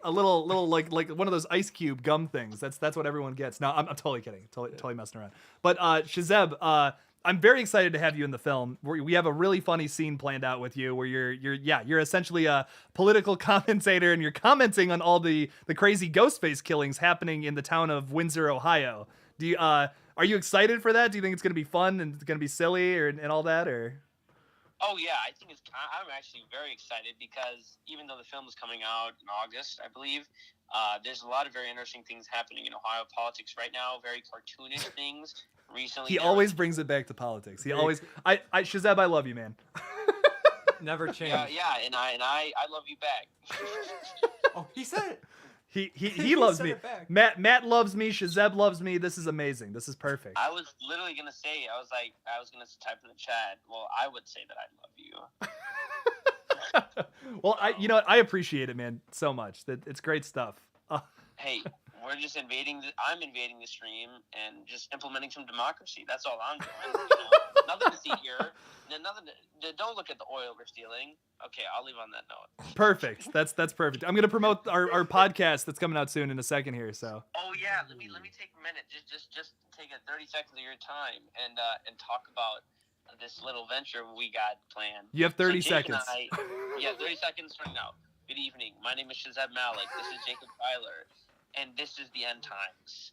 a little like one of those ice cube gum things. That's what everyone gets. No, I'm totally kidding. Totally messing around. But Shazeb, I'm very excited to have you in the film. We have a really funny scene planned out with you where you're essentially a political commentator and you're commenting on all the crazy Ghostface killings happening in the town of Windsor, Ohio. Do you are you excited for that? Do you think it's gonna be fun and it's gonna be silly and all that or? Oh yeah, I think I'm actually very excited because even though the film is coming out in August, I believe, there's a lot of very interesting things happening in Ohio politics right now. Very cartoonish things. Recently, he always brings it back to politics. He always, Shazeb, I love you, man. Never change. Yeah, and I love you back. Oh, he said it. He loves me. Matt loves me. Shazeb loves me. This is amazing. This is perfect. I was literally gonna say, I was gonna type in the chat. Well, I would say that I love you. Well, I appreciate it, man, so much. That it's great stuff. Hey, we're just I'm invading the stream and just implementing some democracy. That's all I'm doing. Nothing to see here. Don't look at the oil we're stealing. Okay, I'll leave on that note. Perfect. That's perfect. I'm gonna promote our podcast that's coming out soon in a second here. So. Oh yeah, let me take a minute. Just take a 30 seconds of your time and talk about this little venture we got planned. You have 30 seconds. 30 seconds from now. Good evening. My name is Shazeb Malik. This is Jacob Tyler, and this is the end times.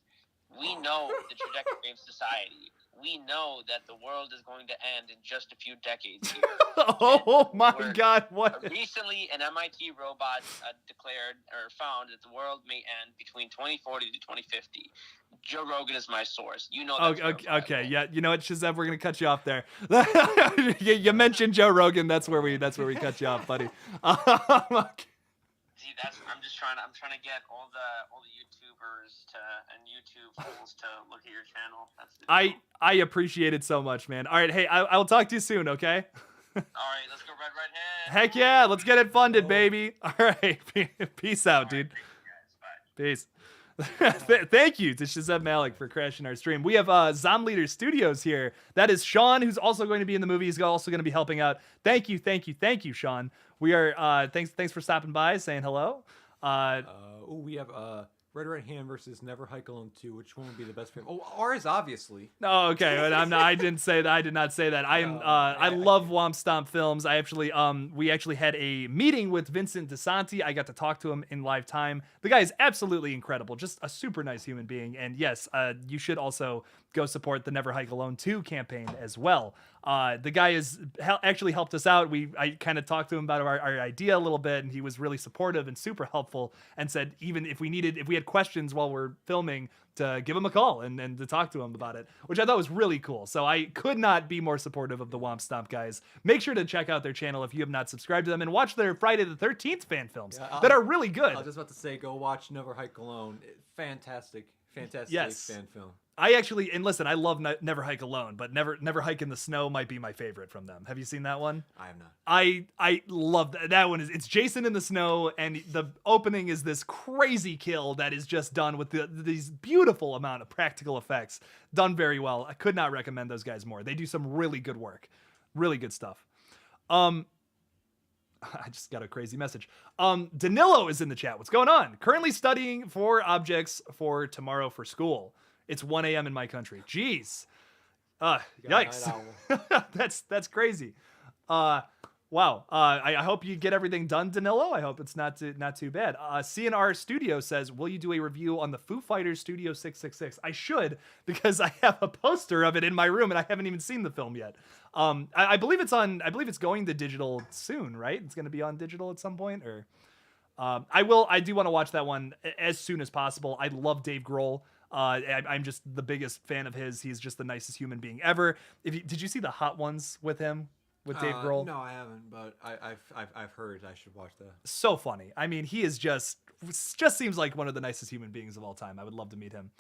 We know the trajectory of society. We know that the world is going to end in just a few decades here. Oh my God! What? Recently, an MIT robot declared or found that the world may end between 2040 to 2050. Joe Rogan is my source. You know that. Okay. Yeah. You know what, Shazeb? We're gonna cut you off there. You mentioned Joe Rogan. That's where we cut you off, buddy. See, I'm trying to get all the YouTubers and YouTube fools to look at your channel. I appreciate it so much, man. All right, hey, I'll talk to you soon, okay? All right, let's go Red Head. Heck yeah, let's get it funded, baby. All right, peace out, dude. Peace. Thank you to Shazeb Malik for crashing our stream. We have Zomleader Studios here. That is Sean, who's also going to be in the movie. He's also going to be helping out. Thank you, Sean. We are thanks for stopping by, saying hello. We have Red Right Hand versus Never Hike Alone 2. Which one would be the best film? Oh, ours, obviously. Oh, okay. I didn't say that. I did not say that. I love Womp Stomp films. We actually had a meeting with Vincent DeSanti. I got to talk to him in live time. The guy is absolutely incredible. Just a super nice human being. And yes, you should also go support the Never Hike Alone 2 campaign as well. The guy has actually helped us out. I kind of talked to him about our idea a little bit, and he was really supportive and super helpful and said even if we had questions while we're filming, to give him a call and to talk to him about it, which I thought was really cool. So I could not be more supportive of the Womp Stomp guys. Make sure to check out their channel if you have not subscribed to them and watch their Friday the 13th fan films that are really good. I was just about to say, go watch Never Hike Alone. Fantastic yes. fan film. I actually, and listen, I love Never Hike Alone, but Never Hike in the Snow might be my favorite from them. Have you seen that one? I have not. I love that one. It's Jason in the snow, and the opening is this crazy kill that is just done with these beautiful amount of practical effects, done very well. I could not recommend those guys more. They do some really good work, really good stuff. I just got a crazy message. Danilo is in the chat. What's going on? Currently studying 4 objects for tomorrow for school. It's 1 a.m. in my country. Jeez. Yikes. That's crazy. Wow. I hope you get everything done, Danilo. I hope it's not too bad. CNR Studio says, will you do a review on the Foo Fighters Studio 666? I should, because I have a poster of it in my room and I haven't even seen the film yet. I believe it's going to digital soon, right? It's going to be on digital at some point, or I do want to watch that one as soon as possible. I love Dave Grohl. I'm just the biggest fan of his. He's just the nicest human being ever. Did you see the Hot Ones with him? With Dave Grohl? No, I haven't, but I've heard I should watch that. So funny. I mean, he is just seems like one of the nicest human beings of all time. I would love to meet him.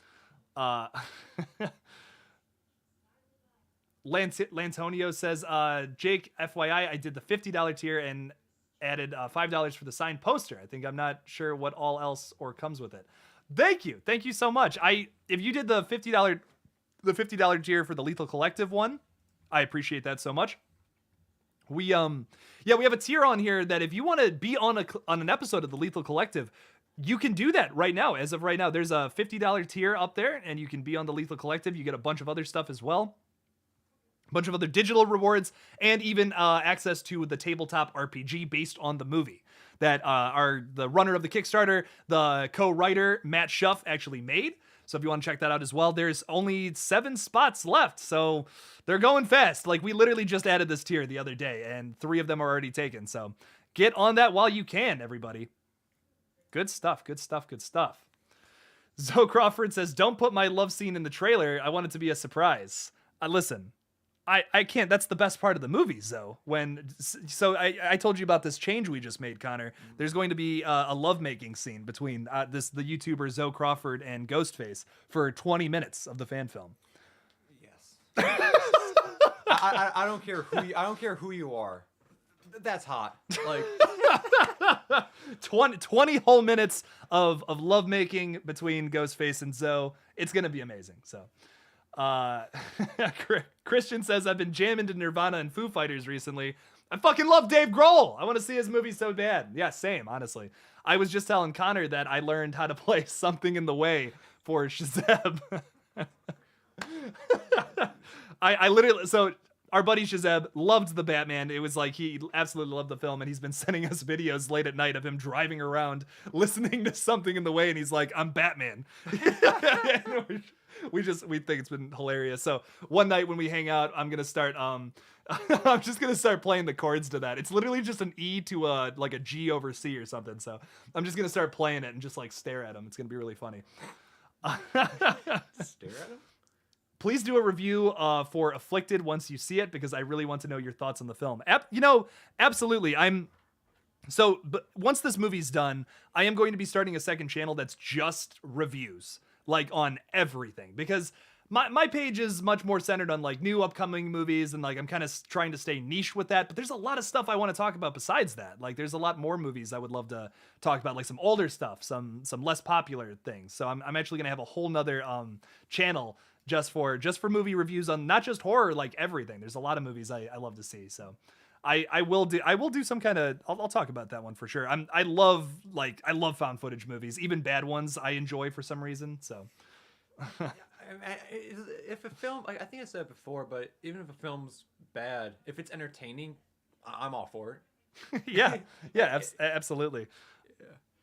Lantonio says, Jake, FYI, I did the $50 tier and added $5 for the signed poster. I'm not sure what all else or comes with it. Thank you so much. If you did the $50 tier for the Lethal Collective one, I appreciate that so much. We have a tier on here that if you want to be on an episode of the Lethal Collective, you can do that right now. As of right now, there's a $50 tier up there, and you can be on the Lethal Collective. You get a bunch of other stuff as well. A bunch of other digital rewards, and even access to the tabletop RPG based on the movie that are the runner of the Kickstarter, the co-writer, Matt Schuff, actually made. So if you want to check that out as well, there's only 7 spots left. So they're going fast. Like, we literally just added this tier the other day, and 3 of them are already taken. So get on that while you can, everybody. Good stuff. Zoe Crawford says, don't put my love scene in the trailer. I want it to be a surprise. Listen, I can't. That's the best part of the movie, Zoe. I told you about this change we just made, Connor. There's going to be a lovemaking scene between the YouTuber Zoe Crawford and Ghostface for 20 minutes of the fan film. Yes. I don't care who you are. That's hot. Like 20 whole minutes of lovemaking between Ghostface and Zoe. It's gonna be amazing. So. Christian says, I've been jamming to Nirvana and Foo Fighters recently. I fucking love Dave Grohl. I want to see his movie so bad. Yeah, same, honestly. I was just telling Connor that I learned how to play Something in the Way for Shazam. I literally, so our buddy Shazam loved the Batman. It was like he absolutely loved the film, and he's been sending us videos late at night of him driving around listening to Something in the Way, and he's like, I'm Batman. We think it's been hilarious. So one night when we hang out, I'm gonna start I'm just gonna start playing the chords to that. It's literally just an E to a G over C or something. So I'm just gonna start playing it and just like stare at him. It's gonna be really funny. Stare at him? Please do a review for Afflicted once you see it, because I really want to know your thoughts on the film. Absolutely. But once this movie's done, I am going to be starting a second channel that's just reviews, like on everything, because my page is much more centered on like new upcoming movies, and like I'm kind of trying to stay niche with that, but there's a lot of stuff I want to talk about besides that. Like there's a lot more movies I would love to talk about, like some older stuff, some less popular things. So I'm actually going to have a whole nother channel just for movie reviews on not just horror, like everything. There's a lot of movies I love to see. So I will do some kind of, I'll talk about that one for sure. I love found footage movies, even bad ones I enjoy for some reason. So if a film, I think I said it before, but even if a film's bad, if it's entertaining, I'm all for it. yeah, absolutely.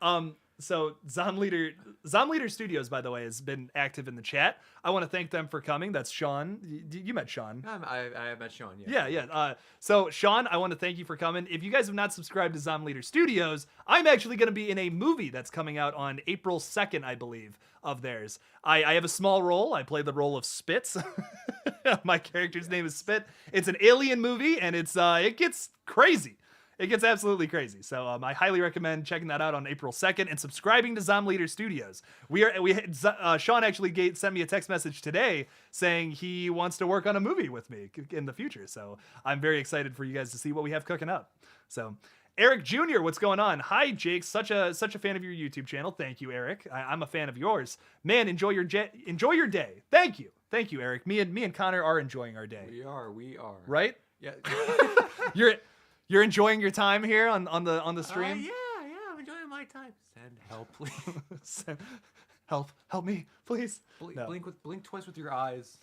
Yeah. So Zomleader Studios, by the way, has been active in the chat. I want to thank them for coming. That's Sean. You met Sean. I have met Sean, yeah. Yeah. So Sean, I want to thank you for coming. If you guys have not subscribed to Zomleader Studios, I'm actually going to be in a movie that's coming out on April 2nd, I believe, of theirs. I have a small role. I play the role of Spitz. My character's name is Spit. It's an alien movie, and it gets crazy. It gets absolutely crazy. So I highly recommend checking that out on April 2nd and subscribing to Zomleader Studios. Sean actually sent me a text message today saying he wants to work on a movie with me in the future. So I'm very excited for you guys to see what we have cooking up. So Eric Jr., what's going on? Hi, Jake. Such a fan of your YouTube channel. Thank you, Eric. I'm a fan of yours. Man, enjoy your day. Thank you, Eric. Me and Connor are enjoying our day. We are. Right? Yeah. You're enjoying your time here on the stream? Yeah, I'm enjoying my time. Send help, please. Help me, please. Blink twice with your eyes.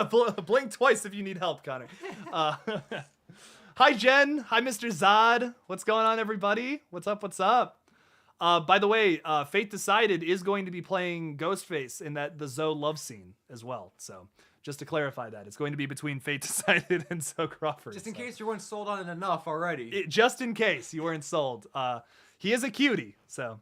Blink twice if you need help, Connor. Hi, Jen. Hi, Mr. Zod. What's going on, everybody? What's up? By the way, Fate Decided is going to be playing Ghostface in the Zoe love scene as well. So just to clarify that, it's going to be between Fate Decided and Zoe Crawford. Just in case you weren't sold on it enough already. Just in case you weren't sold. He is a cutie, so.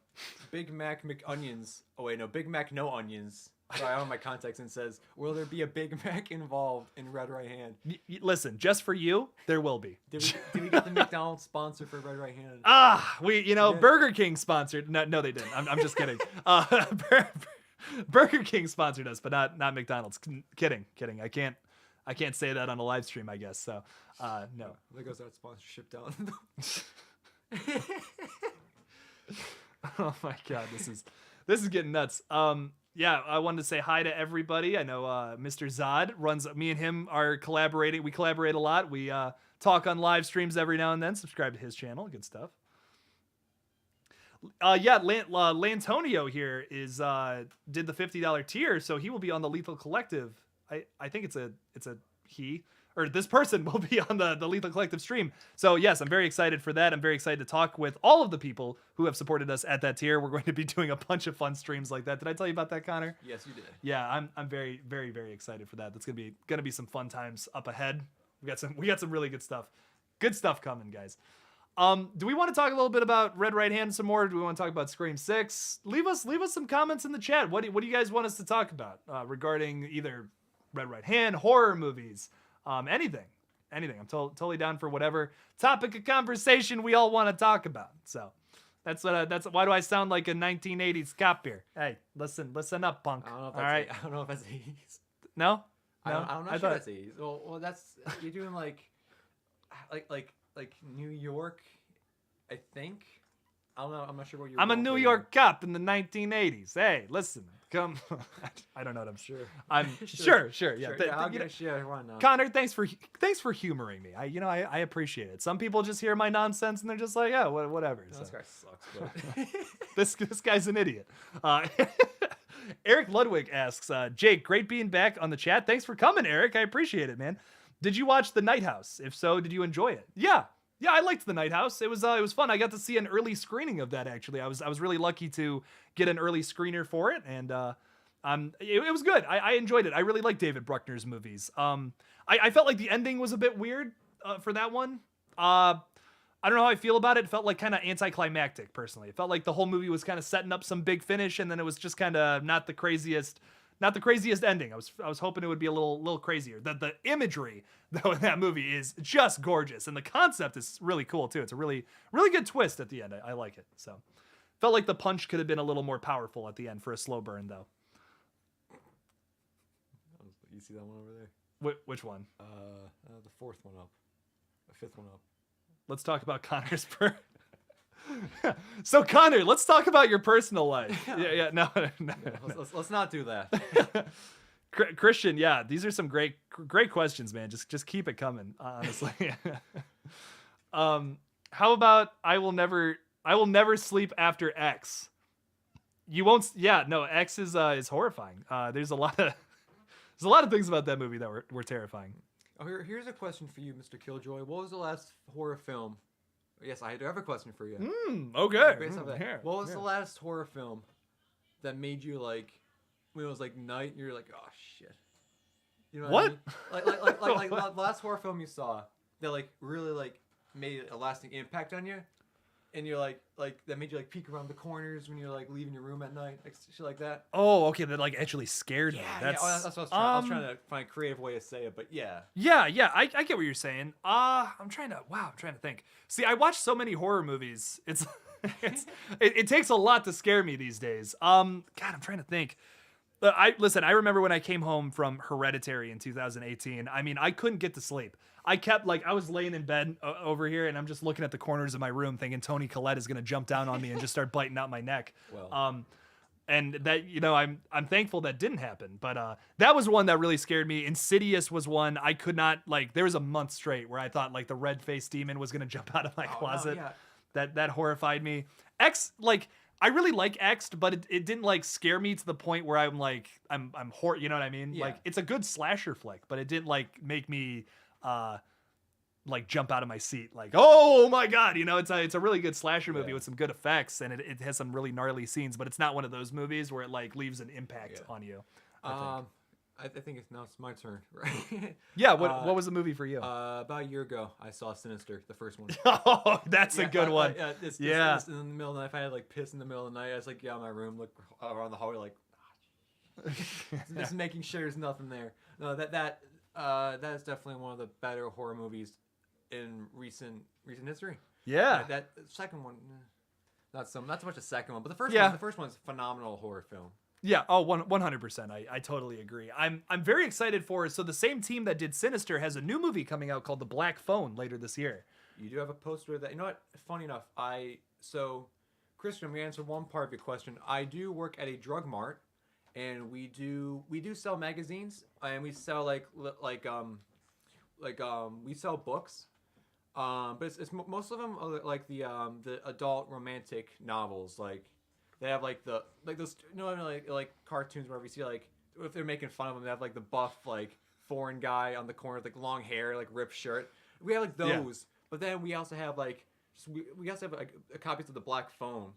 Big Mac McOnions. Oh, wait, no. Big Mac no onions. So I own my context and says, will there be a Big Mac involved in Red Right Hand? Listen, just for you, there will be. Did we get the McDonald's sponsor for Red Right Hand? Burger King sponsored. No, they didn't. I'm just kidding. Burger King sponsored us, but not McDonald's. Kidding. I I can't say that on a live stream, I guess. So, no. There goes that sponsorship down. Oh my god, this is getting nuts. Yeah, I wanted to say hi to everybody. I know Mr. Zod runs. Me and him are collaborating. We collaborate a lot. We talk on live streams every now and then. Subscribe to his channel. Good stuff. Yeah, Lantonio here is did the $50 tier, so he will be on the Lethal Collective. I think it's a he. Or this person will be on the Lethal Collective stream. So yes, I'm very excited for that. I'm very excited to talk with all of the people who have supported us at that tier. We're going to be doing a bunch of fun streams like that. Did I tell you about that, Connor? Yes, you did. Yeah, I'm very, very, very excited for that. That's gonna be some fun times up ahead. We got some really good stuff. Good stuff coming, guys. Do we want to talk a little bit about Red Right Hand some more? Do we want to talk about Scream 6? Leave us some comments in the chat. What do you guys want us to talk about regarding either Red Right Hand, horror movies? Anything. I'm totally down for whatever topic of conversation we all want to talk about. So that's why do I sound like a 1980s cop here? Hey, listen up, punk. I don't know if all that's right. I don't know if that's 80s. No? I'm not sure that's 80s. Well, that's you're doing like New York, I think. I don't know. I'm not sure what you're. I'm a New York cop in the 1980s. Hey, listen, come. I don't know what I'm sure. I'm sure. Yeah. I'll get a share. Why not? Connor, thanks for humoring me. I appreciate it. Some people just hear my nonsense and they're just like, yeah, whatever. No, So. this guy sucks. But This guy's an idiot. Eric Ludwig asks, Jake, great being back on the chat. Thanks for coming, Eric. I appreciate it, man. Did you watch The Night House? If so, did you enjoy it? Yeah, I liked The Night House. It was fun. I got to see an early screening of that, actually. I was really lucky to get an early screener for it, and it was good. I enjoyed it. I really like David Bruckner's movies. I felt like the ending was a bit weird for that one. I don't know how I feel about it. It felt like kind of anticlimactic, personally. It felt like the whole movie was kind of setting up some big finish, and then it was just kind of not the craziest ending. I was hoping it would be a little crazier. The imagery though in that movie is just gorgeous, and the concept is really cool too. It's a really good twist at the end. I like it. So felt like the punch could have been a little more powerful at the end for a slow burn though. You see that one over there? Which one? The fourth one up, the fifth one up. Let's talk about Connor's So Connor, let's talk about your personal life. Yeah, no. Let's not do that. Christian, yeah, these are some great questions, man. Just keep it coming, honestly. How about I will never sleep after X. You won't. Yeah, no. X is horrifying. There's a lot of things about that movie that were terrifying. Oh, here's a question for you, Mr. KillJoy. What was the last horror film? Yes, I do have a question for you. Okay. What was the last horror film that made you like when it was like night and you're like, oh shit? You know what? I mean? Like the last horror film you saw that like really like made a lasting impact on you, and you're like that made you like peek around the corners when you're like leaving your room at night, like shit like that. Oh, okay, that like actually scared me. That's what I was trying to find a creative way to say it, but yeah. Yeah, I get what you're saying. I'm trying to think. See, I watch so many horror movies. It takes a lot to scare me these days. God, I'm trying to think. I remember when I came home from Hereditary in 2018. I mean, I couldn't get to sleep. I was laying in bed over here, and I'm just looking at the corners of my room, thinking Toni Collette is gonna jump down on me and just start biting out my neck. Well. And that, I'm thankful that didn't happen. But that was one that really scared me. Insidious was one I could not there was a month straight where I thought like the red-faced demon was gonna jump out of my closet. No, yeah. That horrified me. X, I really like X, but it didn't scare me to the point where I'm you know what I mean? Yeah. It's a good slasher flick, but it didn't make me jump out of my seat oh my god, it's a really good slasher movie with some good effects, and it has some really gnarly scenes, but it's not one of those movies where it leaves an impact on you. I think it's my turn, right? Yeah, what was the movie for you? About a year ago, I saw Sinister, the first one. Oh, that's a good one. This in the middle of the night. If I had piss in the middle of the night, I was in my room, look around the hallway, just making sure there's nothing there. No, that is definitely one of the better horror movies in recent history. Yeah. That second one, not so much the second one, but the first Yeah. one. The first one's a phenomenal horror film. Yeah, 100%. I totally agree. I'm very excited for. So the same team that did Sinister has a new movie coming out called The Black Phone later this year. You do have a poster of that. You know what? Funny enough, Christian, I'm gonna answer one part of your question. I do work at a drug mart, and we do sell magazines, and we sell we sell books. But it's most of them are like the adult romantic novels. Like they have like those like cartoons where we see like if they're making fun of them, they have like the buff like foreign guy on the corner with like long hair, like ripped shirt. We have like those, yeah. But then we also have like we also have like copies of The Black Phone.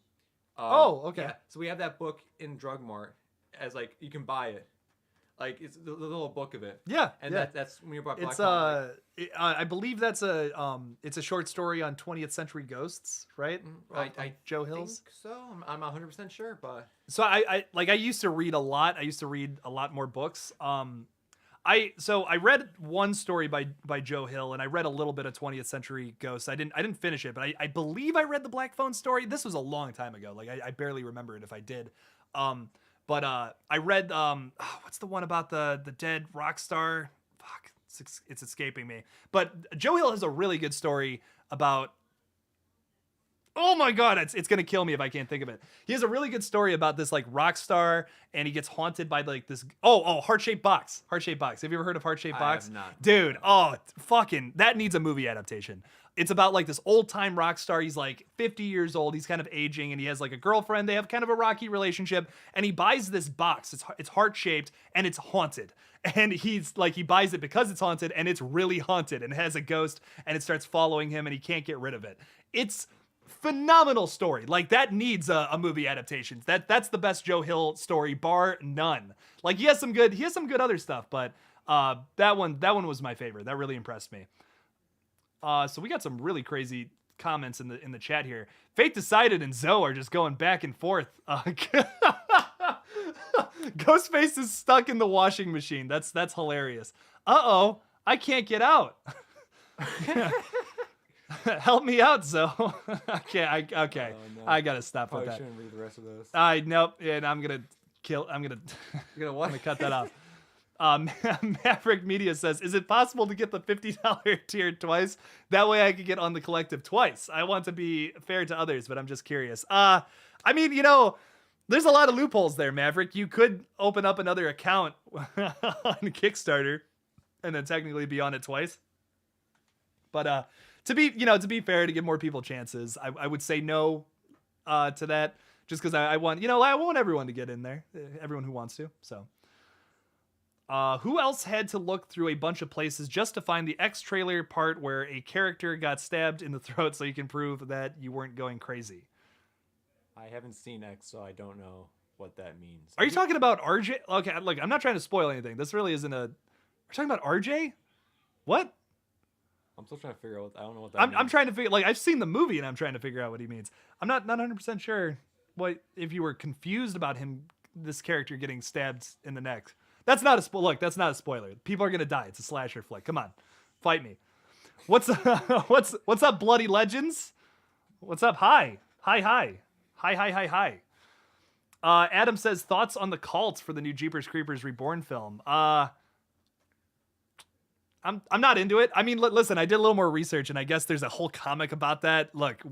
Okay. Yeah, so we have that book in Drug Mart as like you can buy it. Like it's the little book of it. Yeah, and yeah. That's when you brought Black It's Phone. I believe that's it's a short story on 20th century ghosts, right? I Joe Hill's. Think so I'm 100% sure, but so I used to read a lot. I used to read a lot more books. I read one story by Joe Hill, and I read a little bit of 20th Century Ghosts. I didn't finish it, but I believe I read the Black Phone story. This was a long time ago. Like I barely remember it if I did. But I read what's the one about the dead rock star? Fuck, it's escaping me. But Joe Hill has a really good story about. Oh my God, it's gonna kill me if I can't think of it. He has a really good story about this like rock star, and he gets haunted by like this. Heart-shaped box. Heart-shaped box. Have you ever heard of Heart-shaped box? I have not. Dude, fucking that needs a movie adaptation. It's about like this old time rock star. He's like 50 years old. He's kind of aging, and he has like a girlfriend. They have kind of a rocky relationship, and he buys this box. It's heart-shaped and it's haunted. And he's like, he buys it because it's haunted, and it's really haunted, and it has a ghost, and it starts following him, and he can't get rid of it. It's phenomenal story. Like that needs a movie adaptation. That's the best Joe Hill story, bar none. Like he has some good other stuff, but that one was my favorite. That really impressed me. So we got some really crazy comments in the chat here. Fate Decided and Zoe are just going back and forth. Ghostface is stuck in the washing machine. That's hilarious. I can't get out. Help me out, Zoe. Okay. Oh, no. I gotta stop Probably with that. shouldn't read the rest of those. Nope, and I'm gonna You're gonna what? I'm gonna cut that off. Maverick Media says, is it possible to get the $50 tier twice? That way I could get on the collective twice. I want to be fair to others, but I'm just curious. I mean, there's a lot of loopholes there, Maverick. You could open up another account on Kickstarter and then technically be on it twice. But to be fair, to give more people chances, I would say no to that, just because I want everyone to get in there, everyone who wants to. So, who else had to look through a bunch of places just to find the X trailer part where a character got stabbed in the throat so you can prove that you weren't going crazy? I haven't seen X, so I don't know what that means. Are you talking about RJ? Okay, look, I'm not trying to spoil anything. This really isn't a. We're talking about RJ? What? I'm still trying to figure out. I don't know what that means. I'm trying to figure. Like I've seen the movie and I'm trying to figure out what he means. I'm not 100% sure what if you were confused about this character getting stabbed in the neck. That's not a look. That's not a spoiler. People are gonna die. It's a slasher flick. Come on, fight me. What's up, Bloody Legends? What's up? Hi. Adam says thoughts on the cult for the new Jeepers Creepers Reborn film. I'm not into it. I mean, listen, I did a little more research, and I guess there's a whole comic about that. Look,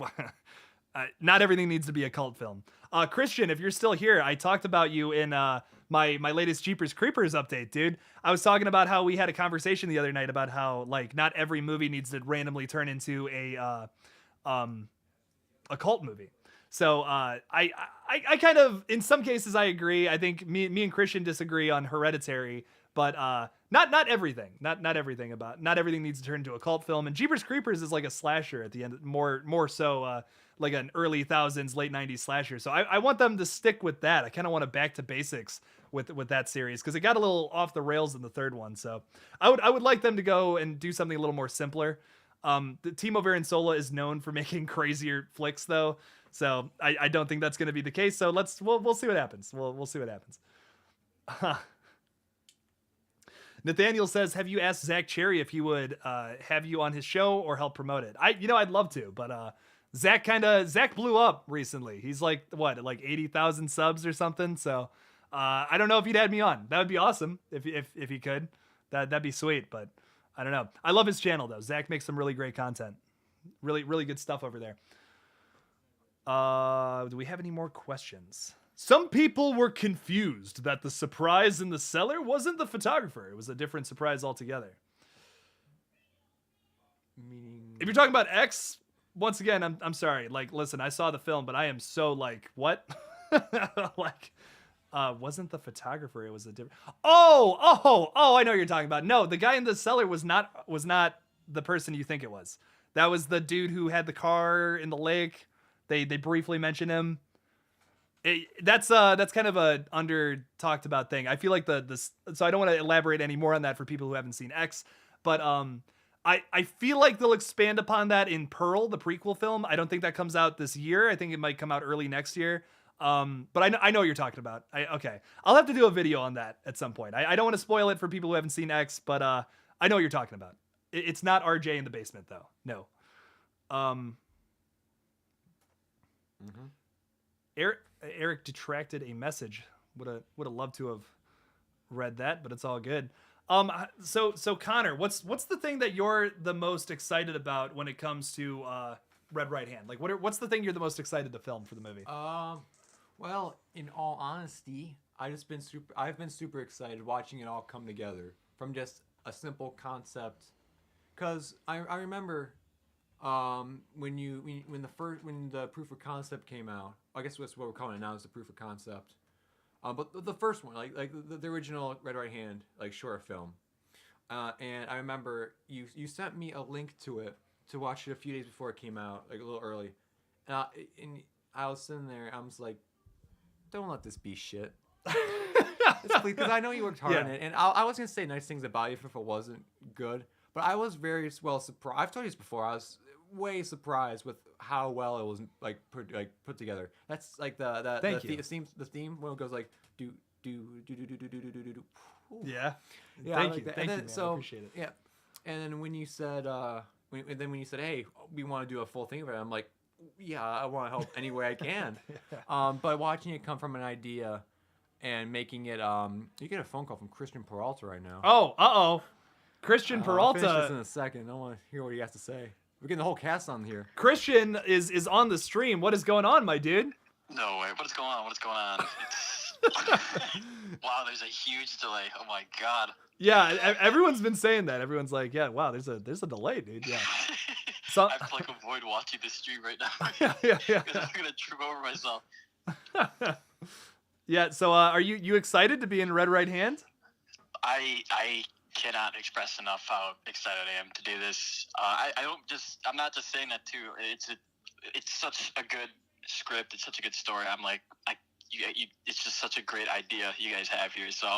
not everything needs to be a cult film. Christian, if you're still here, I talked about you in my latest Jeepers Creepers update, dude. I was talking about how we had a conversation the other night about how like not every movie needs to randomly turn into a cult movie. So I kind of, in some cases, I agree. I think me and Christian disagree on Hereditary. But not everything. Not everything needs to turn into a cult film. And Jeepers Creepers is like a slasher at the end, more so like an early thousands, late 90s slasher. So I want them to stick with that. I kind of want to back to basics with that series because it got a little off the rails in the third one. So I would like them to go and do something a little more simpler. The Timo Varensola is known for making crazier flicks though. So I don't think that's going to be the case. So we'll see what happens. We'll see what happens. Nathaniel says, have you asked Zach Cherry if he would have you on his show or help promote it? I'd love to, but Zach blew up recently. He's like 80,000 subs or something. So I don't know if he'd had me on. That would be awesome if he could. That'd be sweet. But I don't know. I love his channel though. Zach makes some really great content. Really good stuff over there. Do we have any more questions? Some people were confused that the surprise in the cellar wasn't the photographer. It was a different surprise altogether. Meaning... If you're talking about X, once again, I'm sorry. Like, listen, I saw the film, but I am so like, what? Like, wasn't the photographer? It was a different. Oh! I know what you're talking about. No, the guy in the cellar was not the person you think it was. That was the dude who had the car in the lake. They briefly mention him. That's kind of a under talked about thing. I feel like so I don't want to elaborate any more on that for people who haven't seen X, but I feel like they'll expand upon that in Pearl, the prequel film. I don't think that comes out this year. I think it might come out early next year. But I know what you're talking about. Okay, I'll have to do a video on that at some point. I don't want to spoil it for people who haven't seen X, but I know what you're talking about. It's not RJ in the basement though. No. Eric detracted a message. Would have loved to have read that, but it's all good. So Connor, what's the thing that you're the most excited about when it comes to Red Right Hand? Like, what's the thing you're the most excited to film for the movie? Well, in all honesty, I've been super excited watching it all come together from just a simple concept. Cause I remember when the proof of concept came out. I guess that's what we're calling it now, is the proof of concept. But the first one, like the original Red Right Hand, like short film. And I remember you sent me a link to it to watch it a few days before it came out, like a little early. And I was sitting there, I was like, don't let this be shit. Because I know you worked hard on it. And I was going to say nice things about you if it wasn't good. But I was very well surprised. I've told you this before. I was way surprised with how well it was put together. That's like the theme when it goes like do. Yeah. Thank you. Thank you, man. I appreciate it. Yeah. And then when you said when you said, hey, we want to do a full thing of it, I'm like, yeah, I want to help any way I can. But watching it come from an idea and making it, you get a phone call from Christian Peralta right now. Oh, Christian Peralta. I'll finish this in a second. I want to hear what he has to say. We're getting the whole cast on here. Christian is on the stream. What is going on, my dude? No way. What is going on? Wow, there's a huge delay. Oh my god. Yeah, everyone's been saying that. Everyone's like, yeah, wow, there's a delay, dude. Yeah. So I have to avoid watching this stream right now. yeah. Because I'm gonna trip over myself. Yeah. So are you excited to be in Red Right Hand? I cannot express enough how excited I am to do this. I'm not just saying that too. It's such a good script. It's such a good story. I'm like, it's just such a great idea you guys have here. So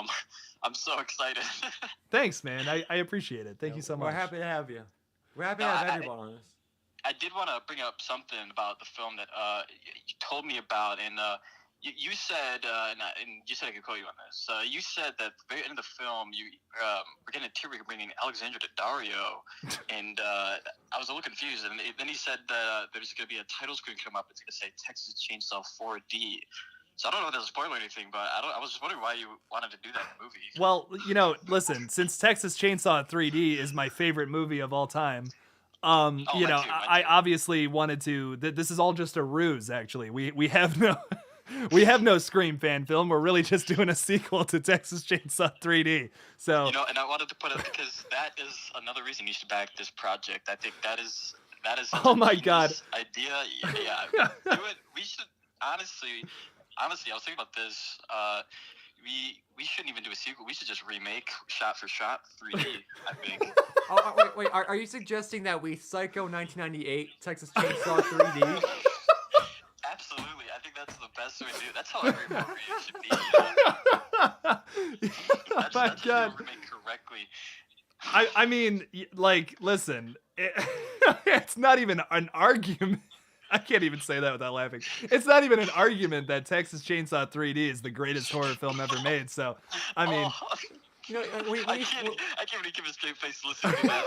I'm so excited. Thanks, man. I appreciate it. Thank you so much. We're happy to have you. We're happy to have everyone on this. I did want to bring up something about the film that you told me about, and you said, and you said I could quote you on this. You said that at the very end of the film, we're getting a tear bringing Alexandra Daddario, and I was a little confused. And then he said that there's going to be a title screen come up. It's going to say Texas Chainsaw 4D. So I don't know if that's a spoiler or anything, but I was just wondering why you wanted to do that movie. Well, listen, since Texas Chainsaw 3D is my favorite movie of all time, I obviously wanted to. This is all just a ruse. Actually, we have no Scream fan film. We're really just doing a sequel to Texas Chainsaw 3D. So and I wanted to put it because that is another reason you should back this project. I think that is. Oh my god! Idea, yeah. Do it. We should honestly, I was thinking about this. We shouldn't even do a sequel. We should just remake shot for shot 3D. I think. Wait. Are you suggesting that we Psycho 1998 Texas Chainsaw 3D? Absolutely. I think that's the best way to do it. That's how every movie should be. Oh my god. Remake correctly. I mean, like, listen, it's not even an argument. I can't even say that without laughing. It's not even an argument that Texas Chainsaw 3D is the greatest horror film ever made. So, I mean, I can't even give a straight face listening to that.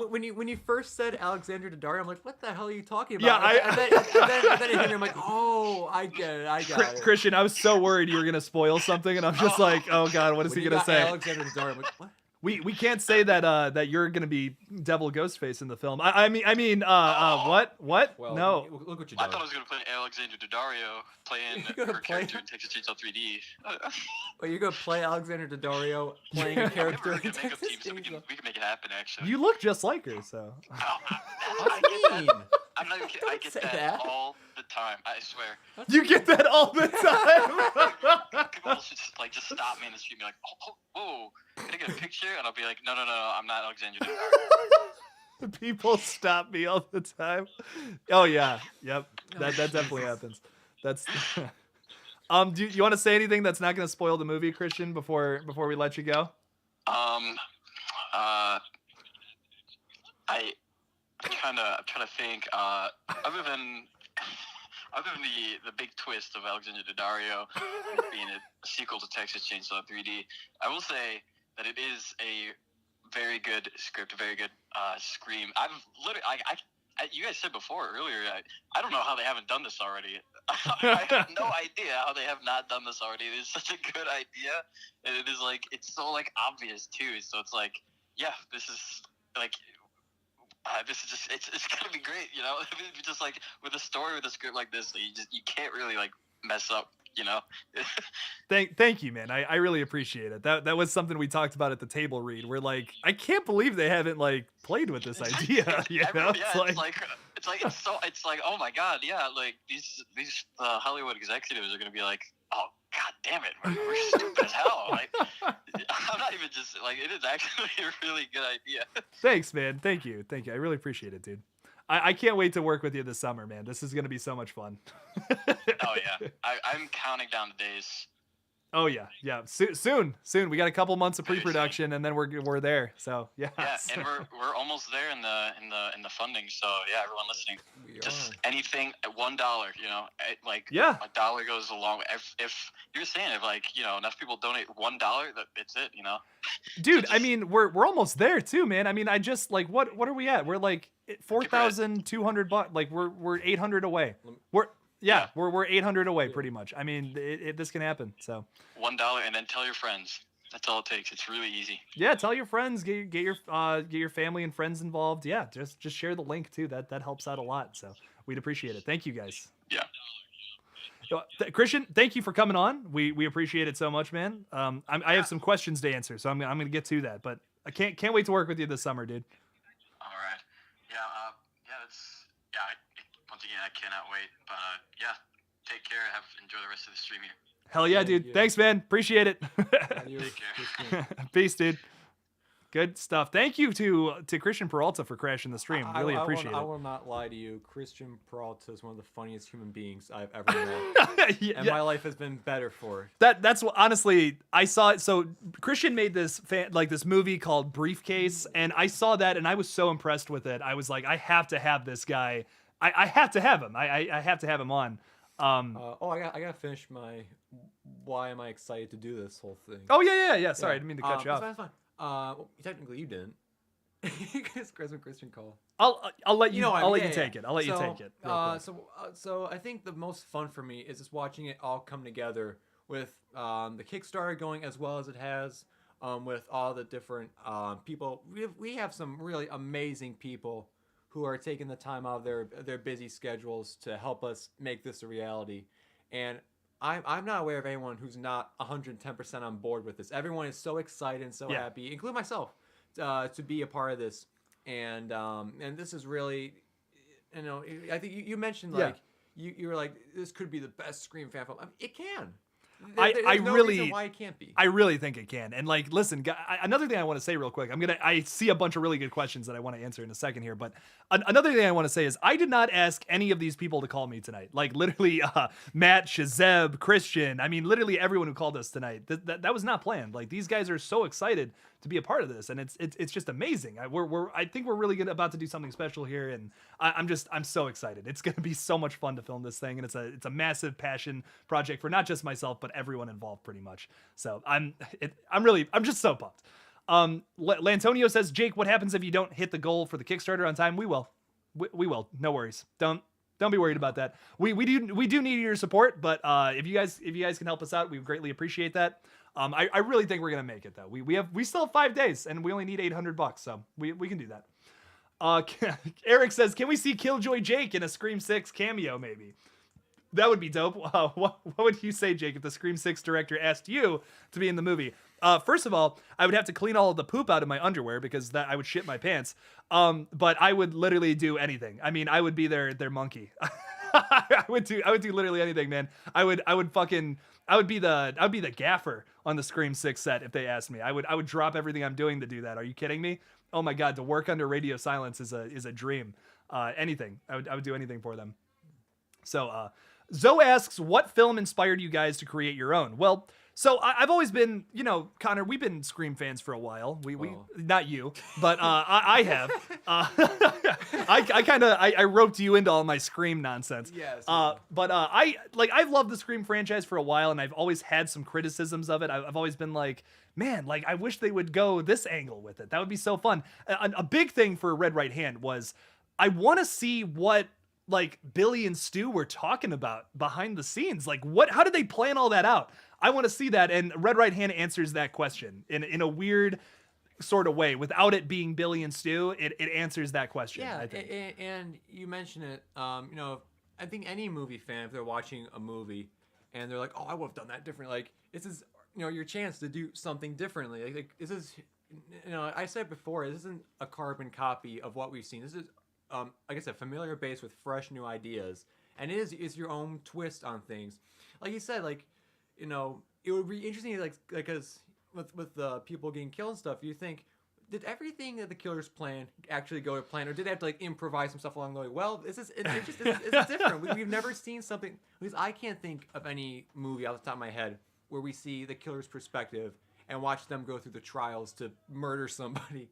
when you first said Alexander Daddario, I'm like, what the hell are you talking Yeah, about? And then I'm like, oh, I get it, I got it. Christian, I was so worried you were gonna spoil something, and I'm just like, oh god, what is he gonna say? Alexander Daddario, I'm like, what? We can't say that you're gonna be Devil Ghostface in the film. I mean what? Well, No. look what you I did. thought I was gonna play Alexander Daddario playing You're gonna her play character in Texas Chainsaw 3D. Well, you're gonna play Alexander Daddario playing a character We in can make Texas a team so we Chainsaw. can make it happen. Actually, You look just like her, so. What do you mean? I'm not even kidding. I Don't get say that, that. all the time. I swear. You get that all the time. People should just stop me in the street and be like, oh, whoa, can I get a picture? And I'll be like, no, I'm not Alexander Daddario. People stop me all the time. Oh yeah, yep. That definitely happens. That's. Do you want to say anything that's not going to spoil the movie, Christian, before we let you go? I'm trying to think. Other than the big twist of Alexander Daddario being a sequel to Texas Chainsaw 3D, I will say that it is a very good script, a very good Scream. I've literally, you guys said before earlier, I don't know how they haven't done this already. I have no idea how they have not done this already. It is such a good idea, and it is like it's so like obvious too. So it's like, yeah, this is like. This is just it's gonna be great, you know. Just like with a story with a script like this, you can't really like mess up, you know. Thank you, man. I really appreciate it. That was something we talked about at the table read. We're like, I can't believe they haven't like played with this idea. You know, it's like oh my god, yeah, like these Hollywood executives are gonna be like, oh god damn it, we're stupid as hell. Like, I'm not even just like it is actually a really good idea. Thanks, man. Thank you. I really appreciate it, dude. I can't wait to work with you this summer, man. This is gonna be so much fun. Oh yeah, I'm counting down the days. Oh yeah. Soon. We got a couple months of pre-production, and then we're there. So yeah. Yeah, and we're almost there in the funding. So yeah, everyone listening, anything at $1, you know, a dollar goes a long way. If you're saying if like you know enough people donate $1, that's it, you know. Dude, I mean we're almost there too, man. I mean I just like what are we at? We're like $4,200. Like we're 800 away. We're 800 away pretty much. I mean, this can happen. So $1 and then tell your friends. That's all it takes. It's really easy. Yeah, tell your friends, get your family and friends involved. Yeah, just share the link too. That helps out a lot. So we'd appreciate it. Thank you guys. Yeah. Christian, thank you for coming on. We appreciate it so much, man. I have some questions to answer, so I'm gonna get to that. But I can't wait to work with you this summer, dude. All right. Once again, I cannot wait. But yeah, take care. Enjoy the rest of the stream here. Hell yeah, dude. Yeah. Thanks, man. Appreciate it. Take care. Peace, dude. Good stuff. Thank you to Christian Peralta for crashing the stream. Really appreciate it. I will not lie to you. Christian Peralta is one of the funniest human beings I've ever known. And my life has been better for it. That's what, honestly, I saw it. So Christian made this this movie called Briefcase, and I saw that and I was so impressed with it. I was like, I have to have this guy. I have to have him. I have to have him on. I gotta finish my why am I excited to do this whole thing. Oh yeah. Sorry, I didn't mean to cut you off. That's fine. Technically you didn't. Because Christian call. I'll let you. I'll let you take take it. I'll let you take it. So I think the most fun for me is just watching it all come together with the Kickstarter going as well as it has, with all the different people. We have some really amazing people who are taking the time out of their busy schedules to help us make this a reality. And I'm not aware of anyone who's not 110% on board with this. Everyone is so excited and so happy, including myself, to be a part of this. And this is really, you know, I think you mentioned like you were like, this could be the best Scream fan film. I mean, it can. There's no reason why it can't be. I really think it can. And like, listen, another thing I want to say real quick. I see a bunch of really good questions that I want to answer in a second here. But another thing I want to say is I did not ask any of these people to call me tonight. Like literally, Matt, Shazeb, Christian. I mean, literally everyone who called us tonight. That was not planned. Like these guys are so excited to be a part of this, and it's just amazing. I think we're really about to do something special here, and I'm so excited. It's gonna be so much fun to film this thing, and it's a massive passion project for not just myself but everyone involved, pretty much. So I'm just so pumped. Lantonio says, Jake, what happens if you don't hit the goal for the Kickstarter on time? We will. We will. No worries. Don't be worried about that. We do need your support, but if you guys can help us out, we would greatly appreciate that. I really think we're gonna make it though. We still have 5 days and we only need $800, so we can do that. Eric says, can we see KillJoy Jake in a Scream 6 cameo maybe? That would be dope. What would you say, Jake, if the Scream 6 director asked you to be in the movie? First of all, I would have to clean all of the poop out of my underwear because I would shit my pants. But I would literally do anything. I mean, I would be their monkey. I would do literally anything, man. I would be the gaffer on the Scream 6 set if they asked me. I would drop everything I'm doing to do that. Are you kidding me? Oh my God, to work under radio silence is a dream. Anything. I would do anything for them. So, Zoe asks, what film inspired you guys to create your own? Well, so I've always been, Connor, we've been Scream fans for a while. We not you, but I have. I roped you into all my Scream nonsense. Yes. But I've loved the Scream franchise for a while, and I've always had some criticisms of it. I've always been like, man, like I wish they would go this angle with it. That would be so fun. A big thing for Red Right Hand was I want to see what like Billy and Stu were talking about behind the scenes. Like how did they plan all that out? I want to see that. And Red Right Hand answers that question in a weird sort of way. Without it being Billy and Stu, it answers that question. Yeah, I think. and you mentioned it. I think any movie fan, if they're watching a movie and they're like, "Oh, I would have done that differently." Like this is, your chance to do something differently. Like this is, I said before, this isn't a carbon copy of what we've seen. This is, like I said, familiar base with fresh new ideas, and it's your own twist on things. Like you said, like, it would be interesting, like because with the people getting killed and stuff, you think, did everything that the killers planned actually go to plan, or did they have to like improvise some stuff along the way? Well, it's different. We've never seen something. At least I can't think of any movie off the top of my head where we see the killer's perspective and watch them go through the trials to murder somebody.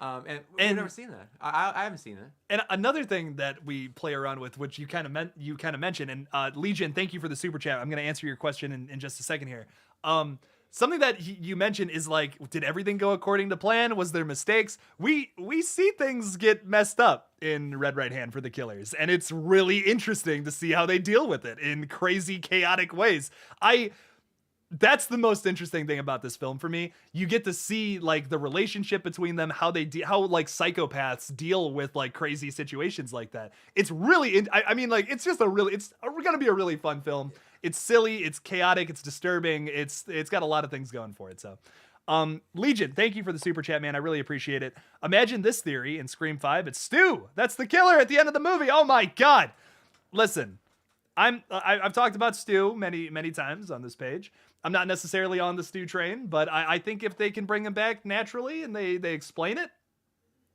And we've never seen that. I haven't seen it. And another thing that we play around with, which you kind of mentioned, and Legion, thank you for the super chat. I'm going to answer your question in just a second here. Something that you mentioned is like, did everything go according to plan? Was there mistakes? We see things get messed up in Red Right Hand for the killers, and it's really interesting to see how they deal with it in crazy, chaotic ways. That's the most interesting thing about this film for me. You get to see like the relationship between them, how like psychopaths deal with like crazy situations like that. It's really, it's gonna be a really fun film. It's silly, it's chaotic, it's disturbing. It's got a lot of things going for it. So, Legion, thank you for the super chat, man. I really appreciate it. Imagine this theory in Scream 5. It's Stu. That's the killer at the end of the movie. Oh my God. Listen, I've talked about Stu many, many times on this page. I'm not necessarily on the Stu train, but I think if they can bring him back naturally and they explain it,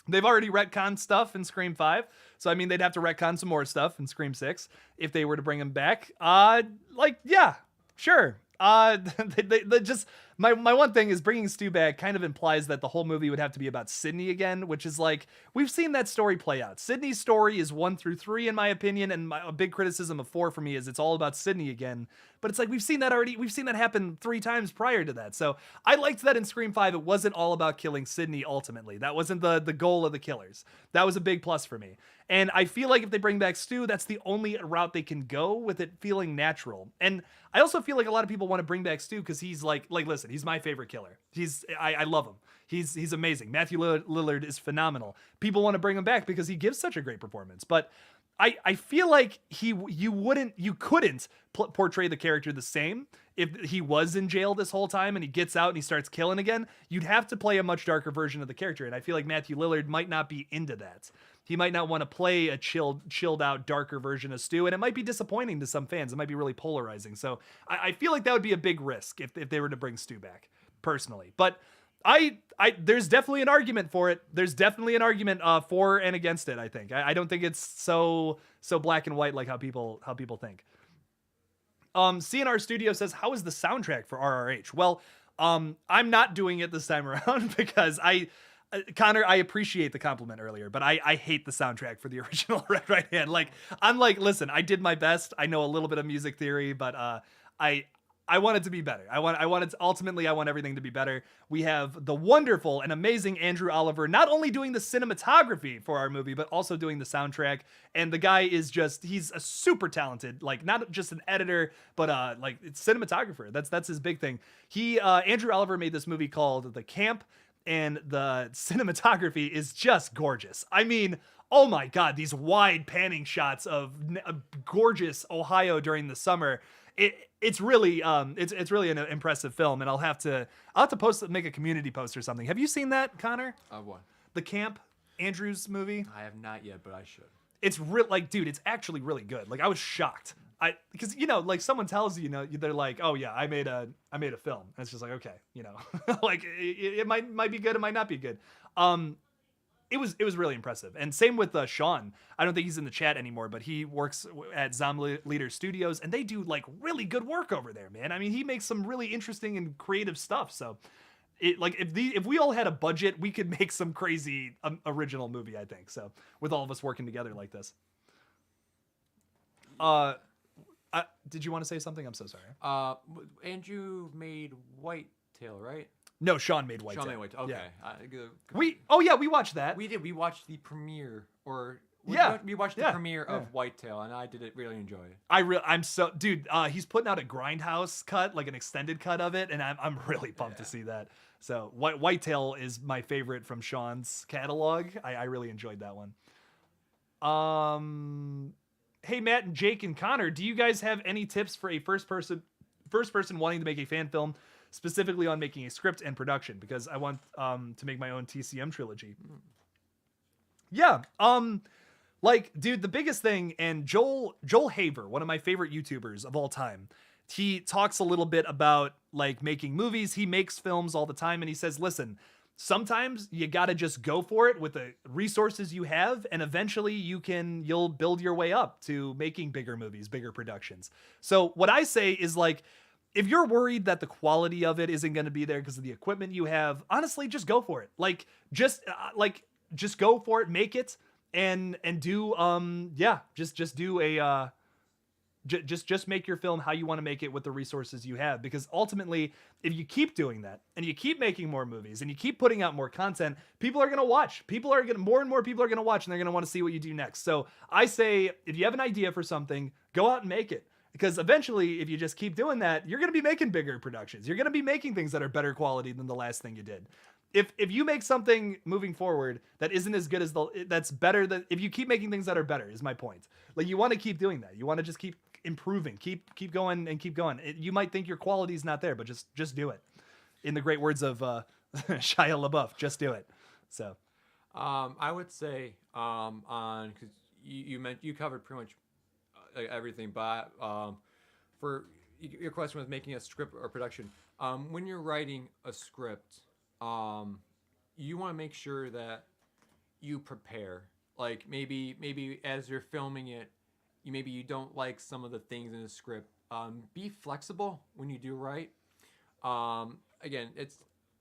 they've already retconned stuff in Scream 5. So, I mean, they'd have to retcon some more stuff in Scream 6 if they were to bring him back. Yeah, sure. They just my one thing is bringing Stu back kind of implies that the whole movie would have to be about Sydney again, which is like, we've seen that story play out. Sydney's story is 1 through 3 in my opinion, and a big criticism of 4 for me is it's all about Sydney again. But it's like, we've seen that already. We've seen that happen 3 times prior to that. So I liked that in Scream 5, it wasn't all about killing Sydney ultimately. That wasn't the goal of the killers. That was a big plus for me. And I feel like if they bring back Stu, that's the only route they can go with it feeling natural. And I also feel like a lot of people want to bring back Stu because he's like, listen, he's my favorite killer. I love him. He's amazing. Matthew Lillard is phenomenal. People want to bring him back because he gives such a great performance. But I feel like you couldn't portray the character the same if he was in jail this whole time and he gets out and he starts killing again. You'd have to play a much darker version of the character. And I feel like Matthew Lillard might not be into that. He might not want to play a chilled out, darker version of Stu, and it might be disappointing to some fans. It might be really polarizing. So I feel like that would be a big risk if they were to bring Stu back, personally. But there's definitely an argument for it. There's definitely an argument for and against it, I think. I don't think it's so black and white like how people think. CNR Studio says, how is the soundtrack for RRH? Well, I'm not doing it this time around because Connor, I appreciate the compliment earlier, but I hate the soundtrack for the original Red Right Hand. Like, I'm like, listen, I did my best. I know a little bit of music theory, but I I want it to be better. I want it to, ultimately, I want everything to be better. We have the wonderful and amazing Andrew Oliver, not only doing the cinematography for our movie, but also doing the soundtrack. And the guy is he's a super talented, like not just an editor, but like it's cinematographer. That's his big thing. Andrew Oliver made this movie called The Camp, and the cinematography is just gorgeous. I mean, oh my God, these wide panning shots of gorgeous Ohio during the summer. It's really it's really an impressive film, and I'll have to make a community post or something. Have you seen that, Connor? What? The Camp, Andrew's movie? I have not yet, but I should. It's like, dude, it's actually really good. Like, I was shocked. Because like someone tells you, they're like, oh yeah, I made a film. And it's just like, okay, like it might be good, it might not be good. It was really impressive. And same with Sean. I don't think he's in the chat anymore, but he works at Zombie Leader Studios, and they do like really good work over there, man. I mean, he makes some really interesting and creative stuff. So if we all had a budget, we could make some crazy original movie, I think. So with all of us working together like this. Did you want to say something? I'm so sorry. Andrew made Whitetail, right? No, Sean made Whitetail. Sean made Whitetail. Okay. Yeah. We watched that. We did. We watched the premiere, we watched the premiere of Whitetail, and I did really enjoy it. Dude. He's putting out a Grindhouse cut, like an extended cut of it, and I'm really pumped to see that. So Whitetail is my favorite from Sean's catalog. I really enjoyed that one. Hey, Matt and Jake and Connor, do you guys have any tips for a first person wanting to make a fan film, specifically on making a script and production? Because I want to make my own TCM trilogy. Yeah. Like, dude, the biggest thing, and Joel Haver, one of my favorite YouTubers of all time, he talks a little bit about like making movies. He makes films all the time, and he says, listen, sometimes you gotta just go for it with the resources you have, and eventually you'll build your way up to making bigger movies, bigger productions. So what I say is, like, if you're worried that the quality of it isn't going to be there because of the equipment you have, honestly, just go for it. Like, just go for it, make it, and do just do a just make your film how you want to make it with the resources you have. Because ultimately, if you keep doing that and you keep making more movies and you keep putting out more content, people are going to watch. More and more people are going to watch, and they're going to want to see what you do next. So I say, if you have an idea for something, go out and make it. Because eventually, if you just keep doing that, you're going to be making bigger productions. You're going to be making things that are better quality than the last thing you did. If you make something moving forward that isn't as good as that's better than, if you keep making things that are better, is my point. Like, you want to keep doing that. You want to just keep improving, keep going and keep going. You might think your quality is not there, but just do it. In the great words of Shia LaBeouf, just do it. So, I would say because you covered pretty much everything, but for your question was making a script or production. When you're writing a script, you want to make sure that you prepare. Like, maybe as you're filming it, you don't like some of the things in the script. Be flexible when you do write. Again,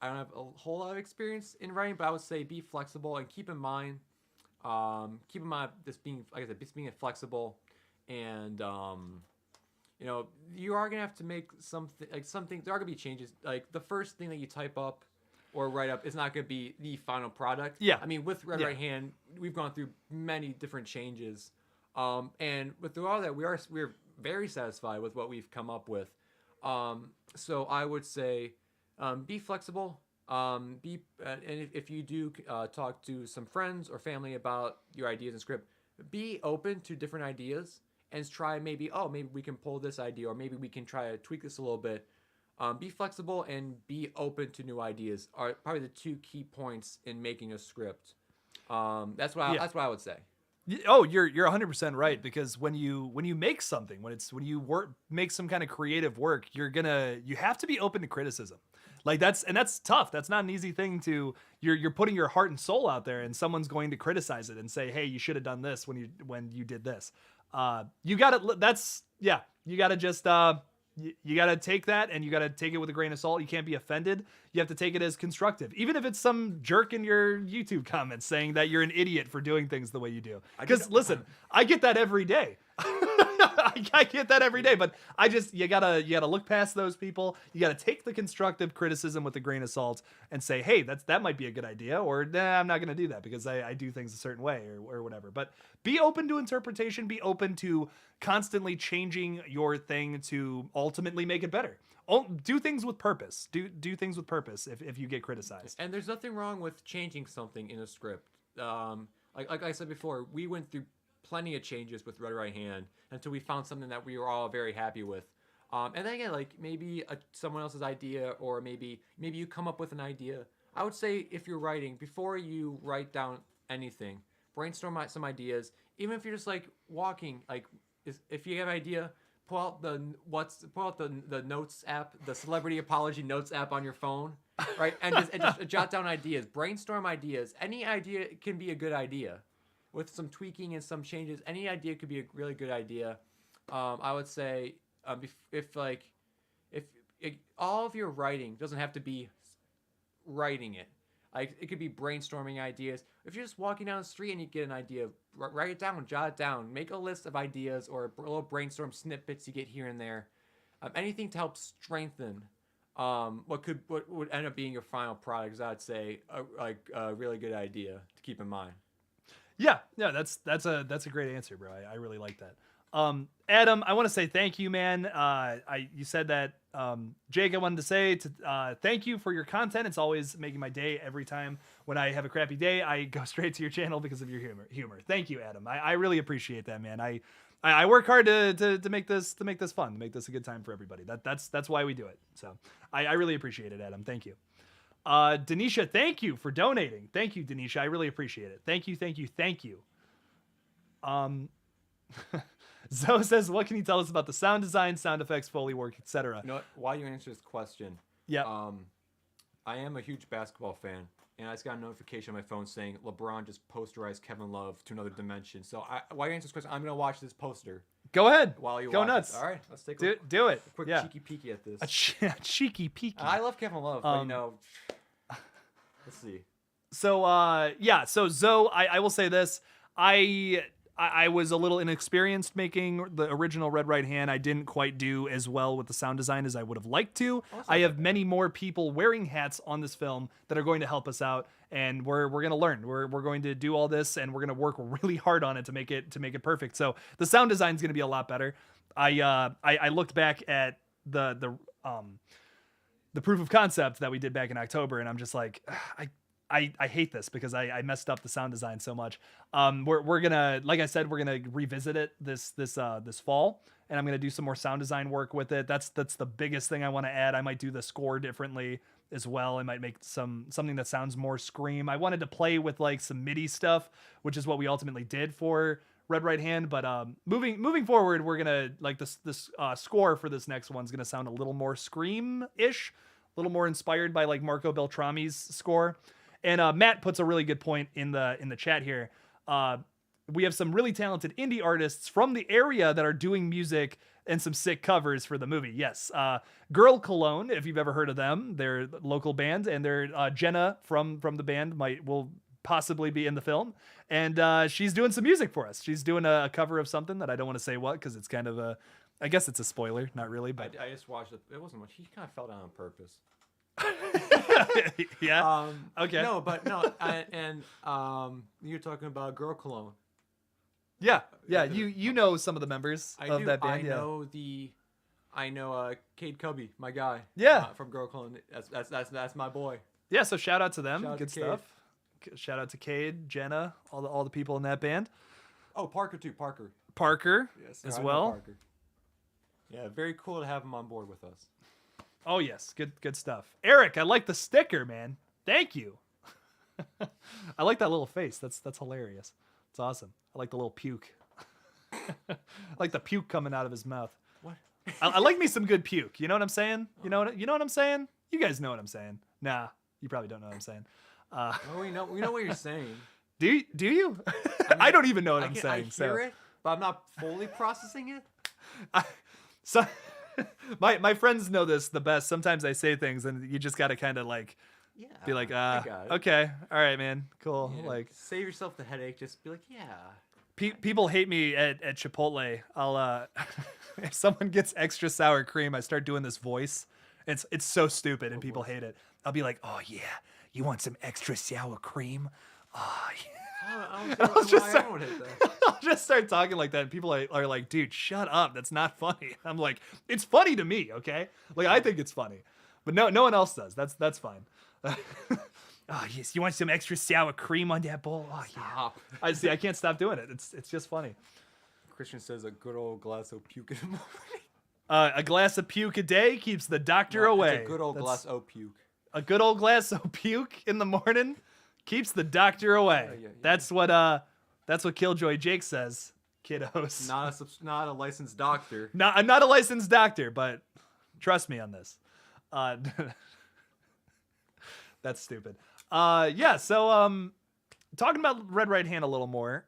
I don't have a whole lot of experience in writing, but I would say be flexible and keep in mind this being, like I said, just being flexible. And you are gonna have to make something. There are gonna be changes. Like, the first thing that you type up or write up is not gonna be the final product. Yeah. I mean, with Red Right Hand, we've gone through many different changes. And with all that, we're very satisfied with what we've come up with. So I would say, be flexible. And if you do talk to some friends or family about your ideas and script, be open to different ideas. And try maybe we can pull this idea, or maybe we can try to tweak this a little bit. Be flexible and be open to new ideas are probably the two key points in making a script. That's what I would say. Oh, you're 100% right, because when you make something, when you make some kind of creative work, you have to be open to criticism. Like, that's tough. That's not an easy thing to. You're putting your heart and soul out there, and someone's going to criticize it and say, hey, you should have done this when you did this. You gotta just you gotta take that, and you gotta take it with a grain of salt. You can't be offended. You have to take it as constructive, even if it's some jerk in your YouTube comments saying that you're an idiot for doing things the way you do. Because listen, I get that every day. no, I get that every day, but you gotta look past those people. You gotta take the constructive criticism with a grain of salt and say, hey, that might be a good idea, or nah, I'm not gonna do that because I do things a certain way or whatever. But be open to interpretation. Be open to constantly changing your thing to ultimately make it better. Do things with purpose. Do things with purpose if you get criticized. And there's nothing wrong with changing something in a script. Like I said before, we went through plenty of changes with Red Right Hand until we found something that we were all very happy with. And then again, like maybe someone else's idea, or maybe you come up with an idea. I would say if you're writing, before you write down anything, brainstorm out some ideas. Even if you're just like walking, like if you have an idea, pull out the notes app, the celebrity apology notes app on your phone, right? And just jot down ideas, brainstorm ideas. Any idea can be a good idea. With some tweaking and some changes, any idea could be a really good idea. I would say if all of your writing doesn't have to be writing it. Like it could be brainstorming ideas. If you're just walking down the street and you get an idea, write it down, jot it down, make a list of ideas or little brainstorm snippets you get here and there. Anything to help strengthen what would end up being your final product. I'd say a really good idea to keep in mind. Yeah, that's a great answer, bro. I really like that. Adam, I want to say thank you, man. You said that, Jake, I wanted to say thank you for your content. It's always making my day. Every time when I have a crappy day, I go straight to your channel because of your humor. Thank you, Adam. I really appreciate that, man. I work hard to make this fun, to make this a good time for everybody. That's why we do it. So I really appreciate it, Adam. Thank you. Denisha, thank you for donating. Thank you, Denisha. I really appreciate it. Thank you. Zoe says, what can you tell us about the sound design, sound effects, Foley work, etc.? You know what? While you answer this question, yeah, I am a huge basketball fan, and I just got a notification on my phone saying LeBron just posterized Kevin Love to another dimension. So while you answer this question, I'm gonna watch this poster. Go ahead. While you go watch nuts. It. All right, let's take do it. A quick cheeky peeky at this. A cheeky peeky. I love Kevin Love, but let's see. So so Zoe, I will say this. I was a little inexperienced making the original Red Right Hand. I didn't quite do as well with the sound design as I would have liked to. I have many more people wearing hats on this film that are going to help us out, and we're going to learn. We're going to do all this, and we're going to work really hard on it to make it perfect. So the sound design is going to be a lot better. I looked back at the proof of concept that we did back in October, and I'm just like, I hate this because I messed up the sound design so much. We're gonna, like I said, we're gonna revisit it this fall, and I'm gonna do some more sound design work with it. That's the biggest thing I want to add. I might do the score differently as well. I might make something that sounds more Scream. I wanted to play with like some MIDI stuff, which is what we ultimately did for Red Right Hand. But moving forward, we're gonna like this score for this next one's gonna sound a little more Scream-ish, a little more inspired by like Marco Beltrami's score. And Matt puts a really good point in the chat here. We have some really talented indie artists from the area that are doing music and some sick covers for the movie. Yes, Girl Cologne, if you've ever heard of them, they're a local band, and they're Jenna from the band will possibly be in the film, and she's doing some music for us. She's doing a cover of something that I don't want to say what because it's kind of I guess it's a spoiler, not really, but I just watched it. It wasn't much. He kind of fell down on purpose. Yeah. Okay. No, but no, you're talking about Girl Cologne. Yeah. You know some of the members of that band. I know Cade Cubby, my guy. Yeah. From Girl Cologne. That's my boy. Yeah. So shout out to them. Shout out Good to Cade. stuff. Shout out to Cade, Jenna, all the people in that band. Oh, Parker too. Parker. Yes, as I know well. Parker. Yeah, very cool to have him on board with us. Oh yes, good stuff. Eric, I like the sticker, man. Thank you. I like that little face. That's hilarious. It's awesome. I like the little puke. I like the puke coming out of his mouth. What? I like me some good puke. You know what I'm saying? You know what I'm saying? You guys know what I'm saying. Nah, you probably don't know what I'm saying. We know what you're saying. Do you? I mean, I don't even know what I'm saying. I hear it, but I'm not fully processing it. So my friends know this the best. Sometimes I say things and you just gotta kind of like be like, okay, all right, man, cool. Yeah, like save yourself the headache. Just be like, People hate me at Chipotle. I'll if someone gets extra sour cream, I start doing this voice. It's so stupid and people hate it. I'll be like, "Oh yeah, you want some extra sour cream?" Oh yeah. I'll just start talking like that, and people are like, "Dude, shut up. That's not funny." I'm like, "It's funny to me, okay? Like I think it's funny, but no one else does. That's fine." Oh yes, you want some extra sour cream on that bowl? Oh yeah. I see. I can't stop doing it. It's just funny. Christian says a good old glass of puke in the morning. A glass of puke a day keeps the doctor away. It's a good old glass of puke. A good old glass of puke in the morning keeps the doctor away. Yeah. That's what KillJoy Jake says, kiddos. Not a licensed doctor. I'm not a licensed doctor, but trust me on this. That's stupid. So talking about Red Right Hand a little more.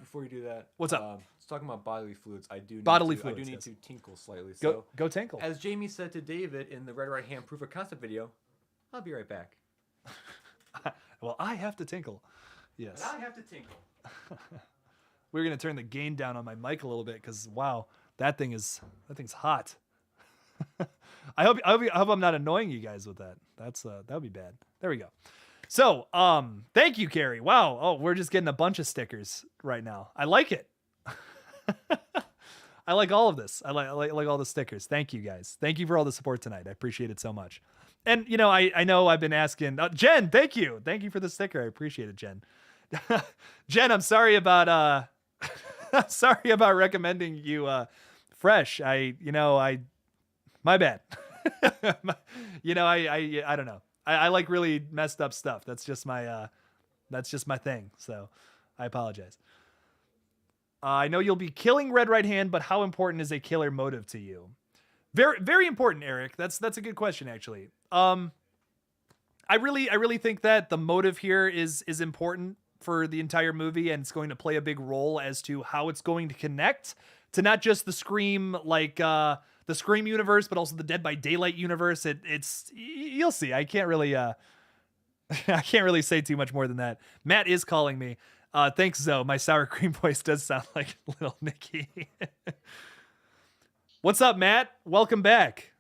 Before you do that, what's up? Talking about bodily fluids, I do need to tinkle slightly. Go tinkle. As Jamie said to David in the Red Right Hand proof of concept video, I'll be right back. Well, I have to tinkle. Yes. And I have to tinkle. We're gonna turn the gain down on my mic a little bit because wow, that thing's hot. I hope I'm not annoying you guys with that. That would be bad. There we go. So, thank you, Carrie. Wow. Oh, we're just getting a bunch of stickers right now. I like it. I like all of this. I like all the stickers. Thank you guys. Thank you for all the support tonight. I appreciate it so much. And I know I've been asking Jen. Thank you for the sticker. I appreciate it, Jen. Jen, I'm sorry about recommending you Fresh. My bad. I don't know. I like really messed up stuff. That's just my thing. So I apologize. I know you'll be killing Red Right Hand, but how important is a killer motive to you? Very, very important, Eric. That's a good question, actually. I really think that the motive here is important for the entire movie, and it's going to play a big role as to how it's going to connect to not just the Scream, the Scream universe, but also the Dead by Daylight universe. It's you'll see. I can't really say too much more than that. Matt is calling me. Thanks, Zoe. My sour cream voice does sound like little Nicky. What's up, Matt? Welcome back.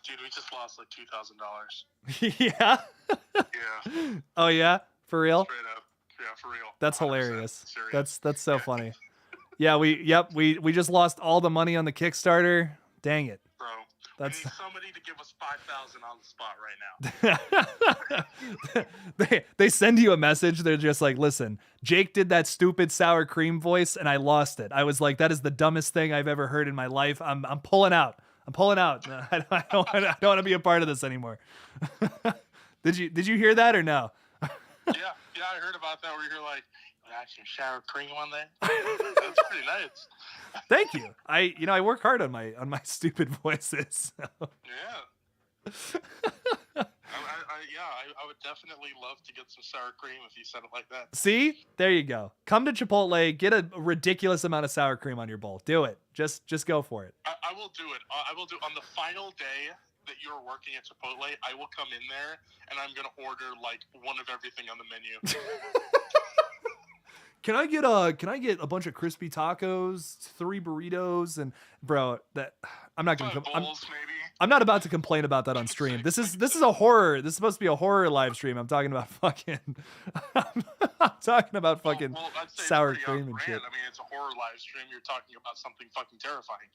Dude, we just lost like $2,000. Yeah. Yeah. Oh yeah, for real. Straight up. Yeah, for real. That's hilarious. Serious. That's so funny. Yeah, we just lost all the money on the Kickstarter. Dang it. Bro, we need somebody to give us $5,000 on the spot right now. They send you a message. They're just like, listen, Jake did that stupid sour cream voice and I lost it. I was like, that is the dumbest thing I've ever heard in my life. I'm pulling out. I don't want to be a part of this anymore. Did you hear that or no? Yeah, I heard about that where you're like, some sour cream on there. That's pretty nice. Thank you. I work hard on my stupid voices. So. Yeah. I would definitely love to get some sour cream if you said it like that. See? There you go. Come to Chipotle, get a ridiculous amount of sour cream on your bowl. Do it. Just go for it. I will do it. I will do on the final day that you're working at Chipotle. I will come in there and I'm gonna order like one of everything on the menu. Can I get a bunch of crispy tacos, 3 burritos, and bro, that I'm not gonna. I'm not about to complain about that on stream. This is a horror. This is supposed to be a horror live stream. I'm talking about fucking. I'm talking about fucking sour cream and shit. I mean, it's a horror live stream. You're talking about something fucking terrifying.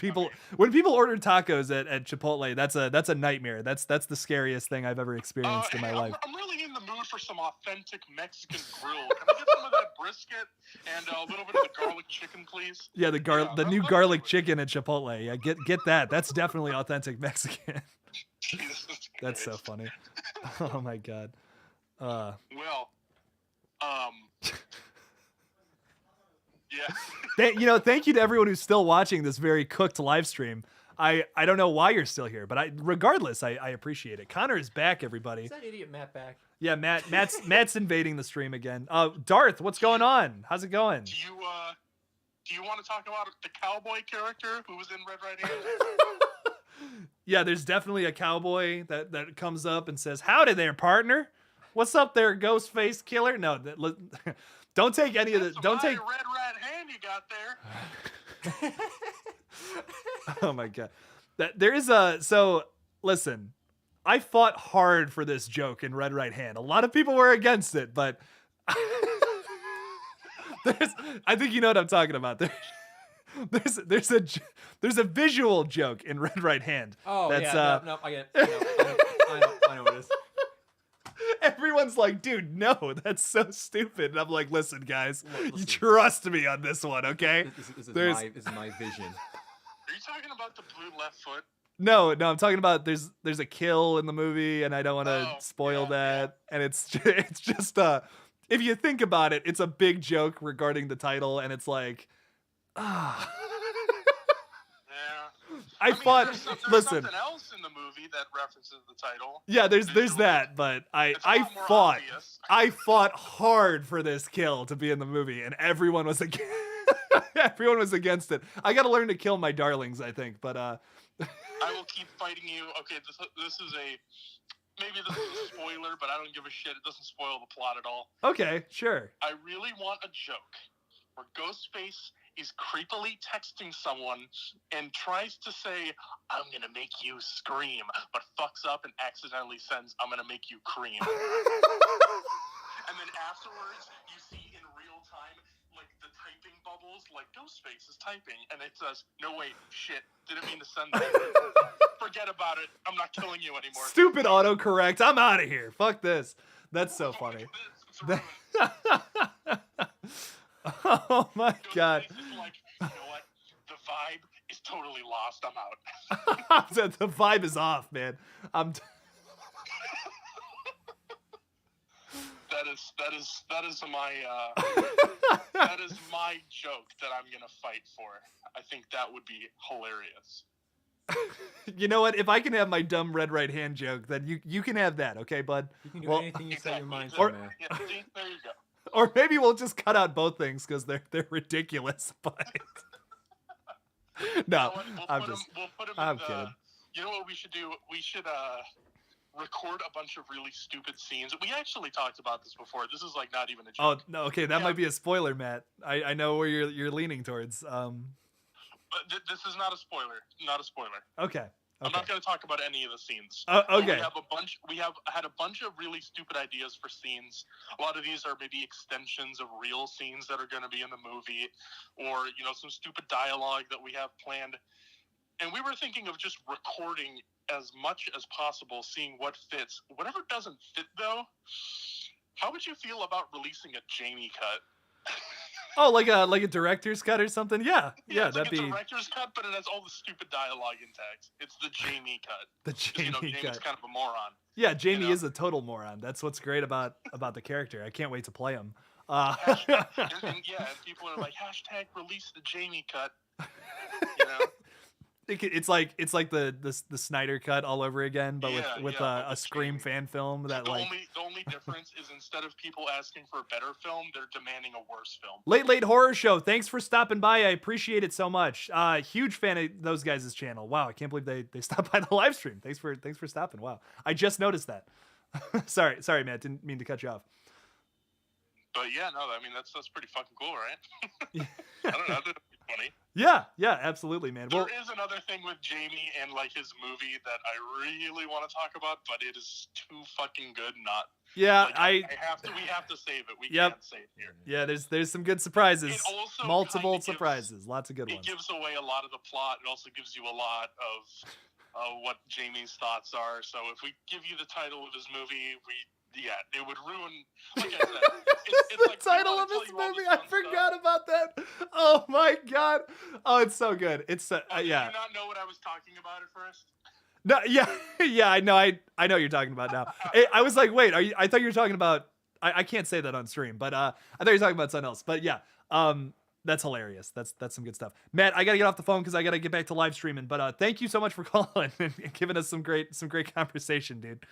So, when people order tacos at Chipotle, that's a nightmare. That's the scariest thing I've ever experienced in my life. I'm really in the mood for some authentic Mexican grill. Can I get some of that brisket and a little bit of the garlic chicken, please? Yeah, the new garlic chicken at Chipotle. Yeah, get that. That's definitely authentic Mexican. That's so funny. Oh my god. Yeah. Thank you to everyone who's still watching this very cooked live stream. I don't know why you're still here, but regardless, I appreciate it. Connor is back, everybody. Is that idiot Matt back? Yeah, Matt's invading the stream again. Darth, what's going on? How's it going? Do you want to talk about the cowboy character who was in Red Right Hand? Yeah, there's definitely a cowboy that comes up and says, "Howdy there, partner. What's up there, Ghostface Killer?" No, Don't take any of the. Don't take. Red rat hand you got there. Oh my god, there is a. So listen, I fought hard for this joke in Red Right Hand. A lot of people were against it, but I think you know what I'm talking about. There's a visual joke in Red Right Hand. Oh, that's, no, I get it. I know what it is. Everyone's like, dude, no, that's so stupid. And I'm like, listen, guys, you Listen. trust me on this one, okay? This is my vision. Are you talking about the blue left foot? No, I'm talking about there's a kill in the movie, and I don't want to spoil that. And it's just if you think about it, it's a big joke regarding the title, and it's like, Yeah. I fought. There's Listen, something else in the movie that references the title. yeah, there's that, but It's a lot more fought. obvious. I fought hard for this kill to be in the movie, and everyone was against. Everyone was against it. I got to learn to kill my darlings, I think, but I will keep fighting you. Okay, this is maybe this is a spoiler, but I don't give a shit. It doesn't spoil the plot at all. okay, sure. I really want a joke where Ghostface is creepily texting someone and tries to say, "I'm gonna make you scream," but fucks up and accidentally sends, "I'm gonna make you cream." And then afterwards, you see in real time, like, the typing bubbles, like, Ghostface is typing, and it says, "No, wait, shit, didn't mean to send that. Forget about it. I'm not killing you anymore." Stupid autocorrect. I'm out of here. Fuck this. That's so funny. It's ruined. Oh my god. Ghostface is like, you know what? The vibe is totally lost. I'm out. The vibe is off, man. That is my that is my joke that I'm gonna fight for. I think that would be hilarious. You know what? If I can have my dumb Red Right Hand joke, then you can have that, okay, bud? You can do Well, anything you set your mind to, Or- man. Yeah, see, there you go. Or maybe we'll just cut out both things because they're ridiculous. But no, I'm just. We'll put him I'm in the, kidding. You know what we should do? We should record a bunch of really stupid scenes. We actually talked about this before. This is like not even a Oh joke. no, okay, that Yeah. might be a spoiler, Matt. I know where you're leaning towards. But this is not a spoiler. Not a spoiler. Okay. I'm not going to talk about any of the scenes. Okay. We have had a bunch of really stupid ideas for scenes. A lot of these are maybe extensions of real scenes that are going to be in the movie, or some stupid dialogue that we have planned. And we were thinking of just recording as much as possible, seeing what fits. Whatever doesn't fit, though, how would you feel about releasing a Jamie cut? Oh, like a director's cut or something? Yeah, It's that'd like be a director's cut, but it has all the stupid dialogue intact. It's the Jamie cut. the 'Cause, Jamie Jamie's cut. kind of a moron. Yeah, Jamie know? is a total moron. That's what's great about the character. I can't wait to play him. And people are like, hashtag release the Jamie cut. It's like the Snyder cut all over again, but with but a with Scream Jamie. fan film that the like. only difference is instead of people asking for a better film, they're demanding a worse film. Late Horror Show. Thanks for stopping by. I appreciate it so much. Huge fan of those guys' channel. Wow, I can't believe they stopped by the live stream. Thanks for stopping. Wow, I just noticed that. sorry, Matt. Didn't mean to cut you off. But yeah, no, I mean that's pretty fucking cool, right? I don't know. That'd be funny. Yeah, absolutely, man. Well, There is another thing with Jamie and like his movie that I really want to talk about, but it is too fucking good not. yeah, Like, we have to save it. We Yep. can't save it here. Yeah, there's some good surprises. It also Multiple kinda gives- surprises. Lots of good It ones. gives away a lot of the plot. It also gives you a lot of what Jamie's thoughts are. So if we give you the title of his movie, it would ruin. Like I said, it's like The title of his movie. I forgot about that. Oh my god. Oh, it's so good. It's Did yeah. you not know what I was talking about at first? No, yeah. I know. I know what you're talking about now. I was like, wait, I thought you were talking about. I can't say that on stream, but I thought you were talking about something else. But yeah, that's hilarious. That's some good stuff. Matt, I gotta get off the phone because I gotta get back to live streaming. But thank you so much for calling and giving us some great conversation, dude.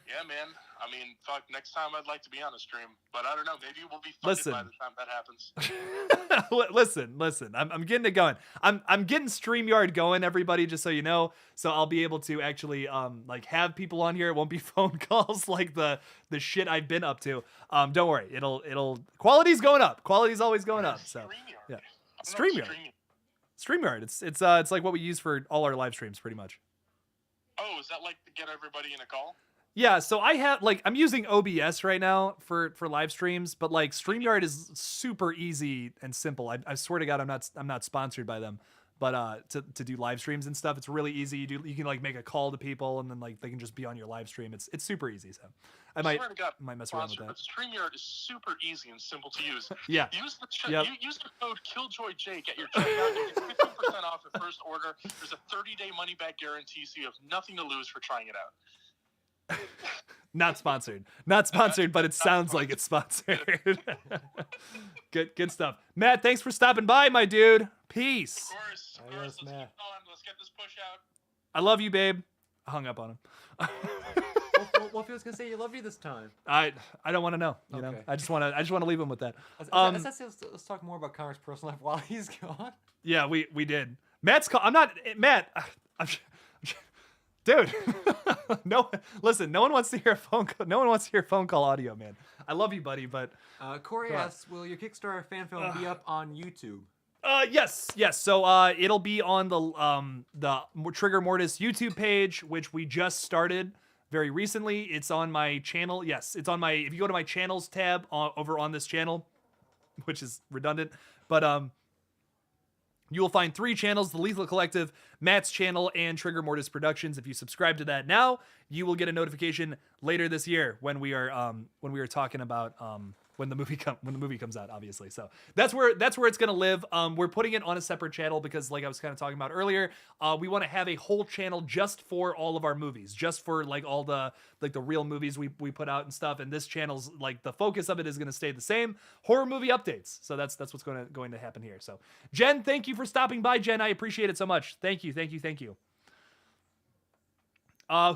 Yeah, man. I mean, fuck, next time I'd like to be on a stream. But I don't know. Maybe we'll be funded by the time that happens. listen. I'm getting it going. I'm getting StreamYard going, everybody, just so you know. So I'll be able to actually like have people on here. It won't be phone calls like the shit I've been up to. Don't worry. It'll quality's going up. Quality's always going up. So yeah. StreamYard. It's like what we use for all our live streams pretty much. Oh, is that like to get everybody in a call? Yeah, so I have I'm using OBS right now for live streams, but like StreamYard is super easy and simple. I swear to God, I'm not sponsored by them, but to do live streams and stuff, it's really easy. You can like make a call to people and then like they can just be on your live stream. It's super easy. So I might mess around with that. But StreamYard is super easy and simple to use. Yeah. Use the code KillJoyJake at your checkout. You get 15% off your first order. There's a 30-day money-back guarantee, so you have nothing to lose for trying it out. Not sponsored, but it sounds like it's sponsored. Good stuff. Matt, thanks for stopping by, my dude. Peace. Of course. Let's keep going. Let's get this push out. I love you, babe. I hung up on him. What if he was gonna say you love you this time? I don't want to know. You know, I just want to leave him with that. Let's talk more about Connor's personal life while he's gone. Yeah, we did. Matt's call. I'm not Matt. Dude, no. Listen, no one wants to hear a phone call. No one wants to hear phone call audio, man. I love you, buddy, but Corey asks, will your Kickstarter fan film be up on YouTube? Yes. So it'll be on the Trigger Mortis YouTube page, which we just started very recently. It's on my channel. Yes, it's on my. If you go to my channels tab over on this channel, which is redundant, but you will find 3 channels: the Lethal Collective, Matt's channel, and Trigger Mortis Productions. If you subscribe to that now, you will get a notification later this year when we are talking about when the movie comes out, obviously. So that's where it's gonna live. We're putting it on a separate channel because, like I was kind of talking about earlier, we want to have a whole channel just for all of our movies, just for like all the real movies we put out and stuff. And this channel's like the focus of it is gonna stay the same: horror movie updates. So that's what's going to happen here. So Jen, thank you for stopping by, Jen. I appreciate it so much. Thank you.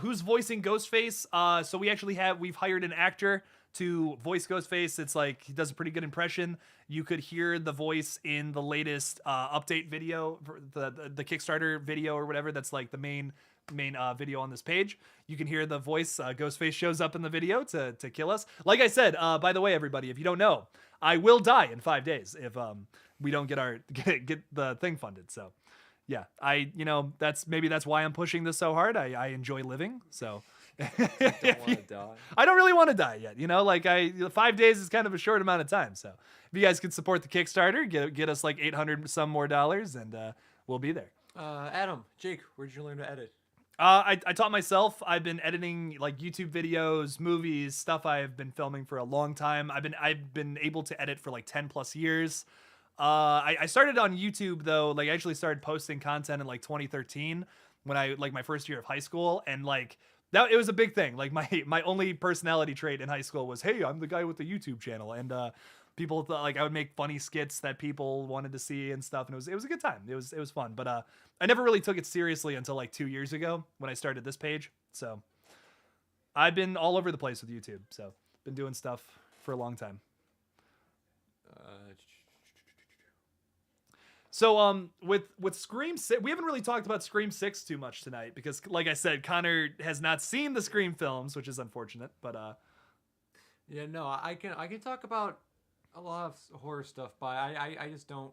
Who's voicing Ghostface? So we've hired an actor to voice Ghostface. It's like he does a pretty good impression. You could hear the voice in the latest update video, for the Kickstarter video or whatever. That's like the main video on this page. You can hear the voice. Ghostface shows up in the video to kill us. Like I said, by the way, everybody, if you don't know, I will die in 5 days if we don't get the thing funded. So yeah, that's why I'm pushing this so hard. I enjoy living, so. I don't really want to die yet. 5 days is kind of a short amount of time. So if you guys could support the Kickstarter, get us like $800 some more, and we'll be there. Adam, Jake, where did you learn to edit? I taught myself. I've been editing like YouTube videos, movies, stuff I've been filming for a long time. I've been able to edit for like 10 plus years. I started on YouTube though. Like I actually started posting content in like 2013 when I like my first year of high school, and like that it was a big thing. Like my only personality trait in high school was, hey, I'm the guy with the YouTube channel, and people thought like I would make funny skits that people wanted to see and stuff, and it was a good time. It was fun, but I never really took it seriously until like 2 years ago when I started this page. So I've been all over the place with YouTube. So been doing stuff for a long time. So with Scream 6, we haven't really talked about Scream 6 too much tonight because, like I said, Connor has not seen the Scream films, which is unfortunate. But yeah, no, I can talk about a lot of horror stuff, but I just don't.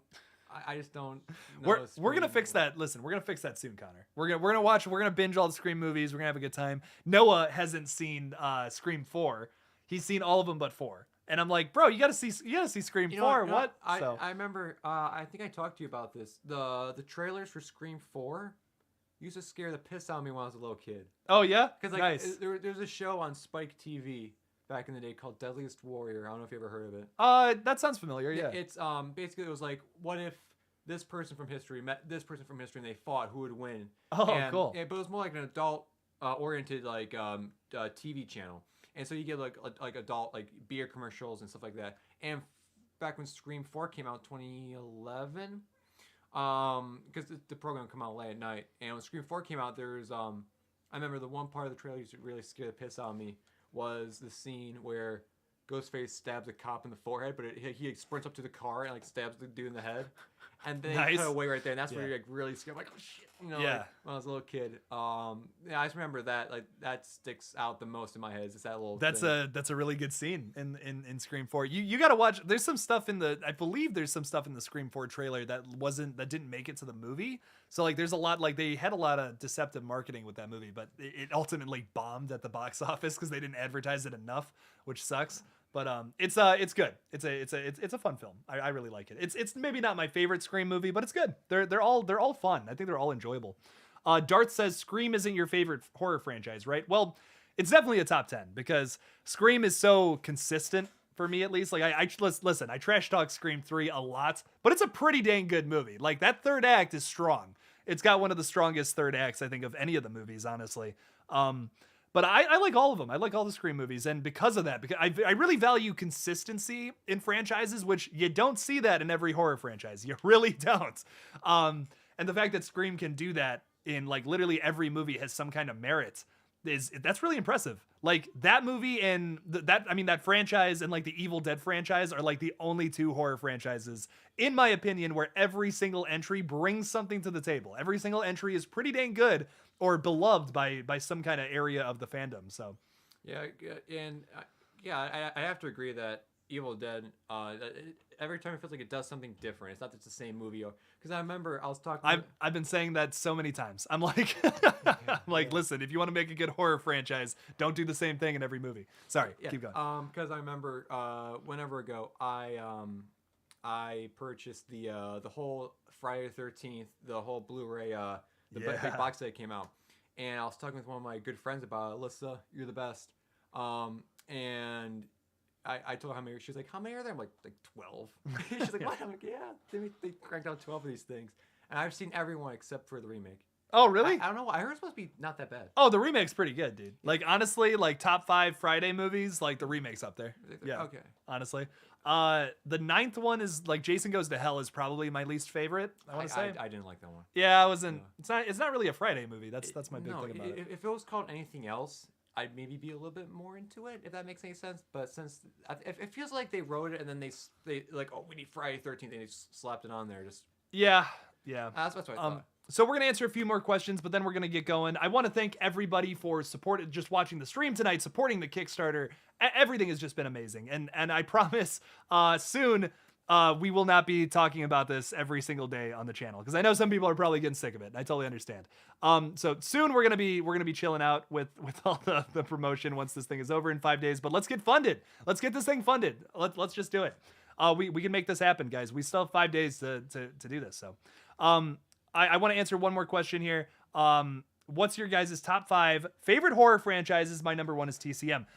I just don't. We're gonna fix that. Listen, we're gonna fix that soon, Connor. We're gonna binge all the Scream movies. We're gonna have a good time. Noah hasn't seen Scream 4. He's seen all of them but 4. And I'm like, bro, you gotta see Scream 4. What? I remember. I think I talked to you about this. The trailers for Scream 4 used to scare the piss out of me when I was a little kid. Oh yeah, because like nice. There's a show on Spike TV back in the day called Deadliest Warrior. I don't know if you ever heard of it. That sounds familiar. Yeah. It's basically it was like, what if this person from history met this person from history and they fought, who would win? Oh, cool. But it was more like an adult oriented like TV channel. And so you get like adult like beer commercials and stuff like that. And back when Scream 4 came out in 2011, because the program came out late at night, and when Scream 4 came out, there was I remember the one part of the trailer used to really scare the piss out of me was the scene where Ghostface stabs a cop in the forehead, but he sprints up to the car and like stabs the dude in the head, and then Nice. cut away right there, and that's where you're like really scared, like, oh shit, you know, like, when I was a little kid. Yeah, I just remember that, like, that sticks out the most in my head. Is just that little. That's thing. a really good scene in Scream 4. You got to watch. There's some stuff I believe there's some stuff in the Scream 4 trailer that didn't make it to the movie. So like there's a lot, like they had a lot of deceptive marketing with that movie, but it ultimately bombed at the box office because they didn't advertise it enough, which sucks. But it's good. It's a fun film. I really like it. It's maybe not my favorite Scream movie, but it's good. They're all fun. I think they're all enjoyable. Darth says Scream isn't your favorite horror franchise, right? Well, it's definitely a top 10 because Scream is so consistent for me, at least. Like listen, I trash talk Scream 3 a lot, but it's a pretty dang good movie. Like that third act is strong. It's got one of the strongest third acts I think of any of the movies, honestly. But I like all of them. I like all the Scream movies. And because of that, because I really value consistency in franchises, which you don't see that in every horror franchise. You really don't. And the fact that Scream can do that in like literally every movie has some kind of merit that's really impressive. Like that movie and that franchise and like the Evil Dead franchise are like the only two horror franchises, in my opinion, where every single entry brings something to the table. Every single entry is pretty dang good or beloved by some kind of area of the fandom. So, yeah, and I have to agree that Evil Dead, every time it feels like it does something different. It's not just the same movie. Because I remember I was talking. I've been saying that so many times. I'm like, listen, if you want to make a good horror franchise, don't do the same thing in every movie. Sorry, keep going. Because I remember whenever ago I purchased the whole Friday the 13th, the whole Blu-ray, the big box set came out, and I was talking with one of my good friends about it. Alyssa, you're the best. And I told her how many. She was like, "How many are there?" I'm like 12. She's like, "What?" I'm like, "Yeah, they cranked out 12 of these things," and I've seen everyone except for the remake. Oh, really? I don't know. I heard it's supposed to be not that bad. Oh, the remake's pretty good, dude. Like honestly, like top 5 Friday movies, like the remake's up there. Yeah. Okay. Honestly, the 9th one is like Jason Goes to Hell is probably my least favorite. I want to say. I didn't like that one. Yeah, I wasn't. Yeah. It's not really a Friday movie. That's my big thing about it. If it was called anything else, I'd maybe be a little bit more into it, if that makes any sense. But since it feels like they wrote it and then they like, oh, we need Friday 13th, and they just slapped it on there. Just yeah. That's what I thought. So we're gonna answer a few more questions, but then we're gonna get going. I want to thank everybody for just watching the stream tonight, supporting the Kickstarter. Everything has just been amazing, and I promise soon. We will not be talking about this every single day on the channel because I know some people are probably getting sick of it. And I totally understand. So soon we're gonna be chilling out with all the promotion once this thing is over in 5 days. But let's get funded. Let's get this thing funded. Let's just do it. We can make this happen, guys. We still have 5 days to do this. So I want to answer one more question here. What's your guys' top 5 favorite horror franchises? My number 1 is TCM.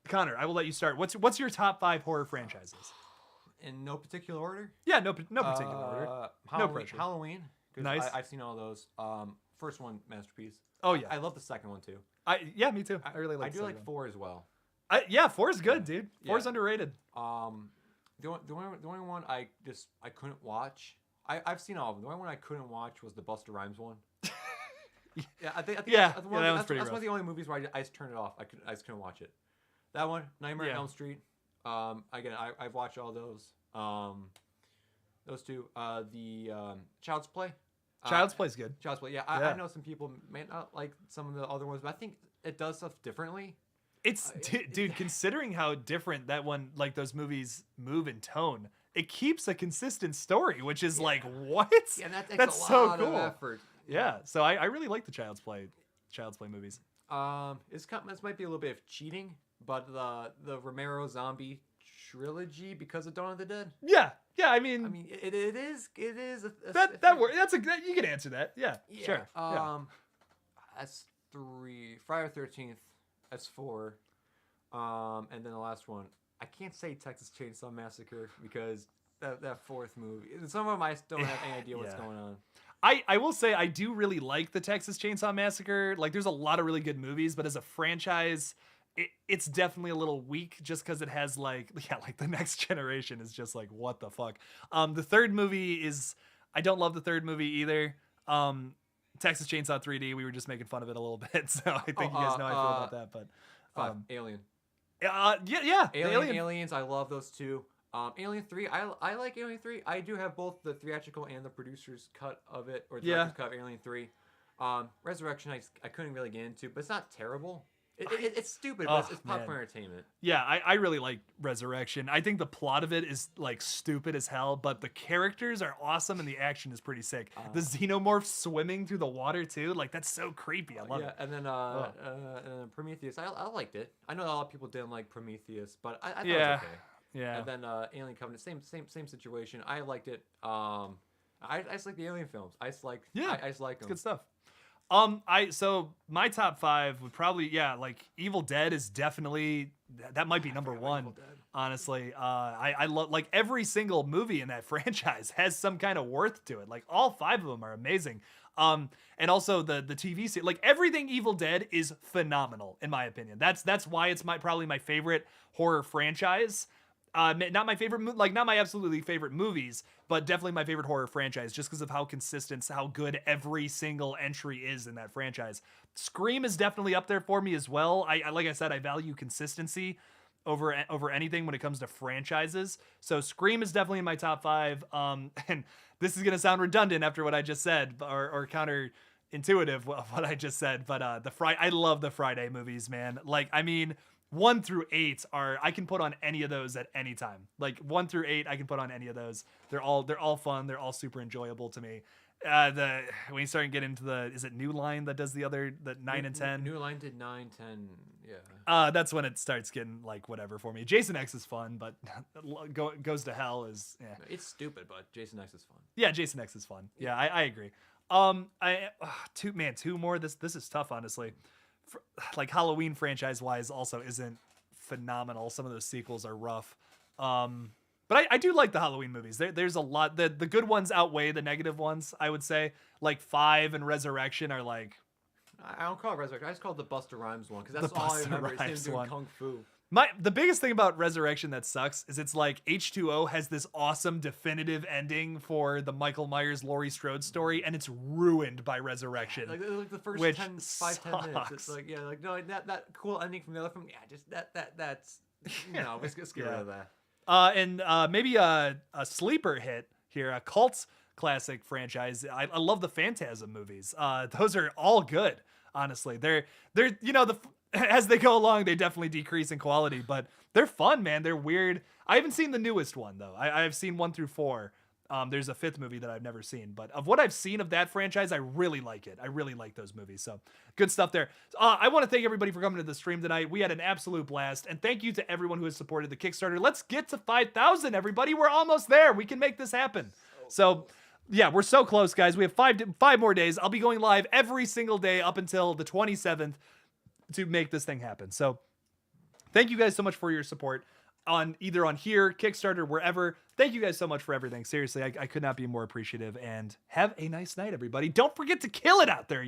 Connor, I will let you start. What's your top 5 horror franchises? In no particular order? Yeah, no particular order. No pressure. Halloween. Nice. I've seen all those. First one, masterpiece. Oh yeah. I love the second one too. Yeah, me too. I really like. I do like 4 as well. 4 is good, dude. 4 is underrated. The only one I couldn't watch. I've seen all of them. The only one I couldn't watch was the Busta Rhymes one. Yeah, I think that was pretty rough. That's one of the only movies where I just turned it off. I just couldn't watch it. That one, Nightmare on Elm Street. Again, I've watched all those. Those two. The Child's Play. Child's Play's good. Child's Play. Yeah, I know some people may not like some of the other ones, but I think it does stuff differently. It's dude, considering how different that one, like those movies move in tone, it keeps a consistent story, which is like what? Yeah, and that's so cool. Of effort. Yeah, so I really like the Child's Play movies. This might be a little bit of cheating, but the Romero zombie trilogy because of Dawn of the Dead. Yeah, I mean, it is that works. You can answer that. Yeah. Sure. That's 3. Friday the 13th. That's 4. And then the last one. I can't say Texas Chainsaw Massacre because that 4th movie. Some of them I don't have any idea what's going on. I will say I do really like the Texas Chainsaw Massacre. Like, there's a lot of really good movies, but as a franchise, it's definitely a little weak just because it has like the Next Generation is just like, what the fuck. The third movie is, I don't love the third movie either. Texas Chainsaw 3D, we were just making fun of it a little bit, so I think you guys know how I feel about that. But 5. Alien. Yeah. Aliens. I love those two. Alien 3. I like Alien 3. I do have both the theatrical and the producer's cut of it, or the director's cut of Alien 3. Resurrection. I couldn't really get into, but it's not terrible. It's stupid, but it's popcorn entertainment. Yeah, I really like Resurrection. I think the plot of it is like stupid as hell, but the characters are awesome and the action is pretty sick. The xenomorphs swimming through the water too, like that's so creepy. I love it. And then Prometheus, I liked it. I know a lot of people didn't like Prometheus, but I thought it was okay. Yeah. And then Alien Covenant, same situation. I liked it. I just like the Alien films. I just like them. It's good stuff. So my top 5 would probably like Evil Dead is definitely that might be number 1. Honestly, I love like every single movie in that franchise has some kind of worth to it. Like all 5 of them are amazing. And also the TV series, like everything Evil Dead is phenomenal in my opinion. That's why it's probably my favorite horror franchise. Not my favorite, not my absolutely favorite movies, but definitely my favorite horror franchise, just because of how consistent, how good every single entry is in that franchise. Scream is definitely up there for me as well. I like I said, I value consistency over anything when it comes to franchises. So Scream is definitely in my top 5. And this is gonna sound redundant after what I just said, or counterintuitive of what I just said, but I love the Friday movies, man. Like, I mean, 1 through 8 I can put on any of those at any time. Like 1 through 8, I can put on any of those. They're all fun. They're all super enjoyable to me. When you start getting into is it New Line that does the 9 and 10? New Line did 9, 10, yeah. That's when it starts getting like whatever for me. Jason X is fun, but Goes to Hell is It's stupid, but Jason X is fun. Yeah, Jason X is fun. Yeah, I agree. Two more. This is tough, honestly. Like Halloween franchise wise also isn't phenomenal. Some of those sequels are rough. But I do like the Halloween movies. There's a lot. The good ones outweigh the negative ones, I would say. Like 5 and Resurrection are like... I don't call it Resurrection. I just call it the Busta Rhymes one, because that's all I remember is him doing Kung Fu. The biggest thing about Resurrection that sucks is it's like H2O has this awesome definitive ending for the Michael Myers Laurie Strode story, and it's ruined by Resurrection. Like the first 10 minutes, it's like no, that cool ending from the other film. Yeah, just that's no, let's get rid of that. And maybe a sleeper hit here, a cult classic franchise. I love the Phantasm movies. Those are all good, honestly. They're as they go along, they definitely decrease in quality, but they're fun, man. They're weird. I haven't seen the newest one though. I've seen 1 through 4. There's a 5th movie that I've never seen, but of what I've seen of that franchise, I really like it. I really like those movies. So good stuff there. I want to thank everybody for coming to the stream tonight. We had an absolute blast, and thank you to everyone who has supported the Kickstarter. Let's get to 5,000, everybody. We're almost there. We can make this happen. So yeah, we're so close, guys. We have 5 more days. I'll be going live every single day up until the 27th to make this thing happen. So thank you guys so much for your support on here, Kickstarter, wherever. Thank you guys so much for everything. Seriously, I could not be more appreciative, and have a nice night, everybody. Don't forget to kill it out there.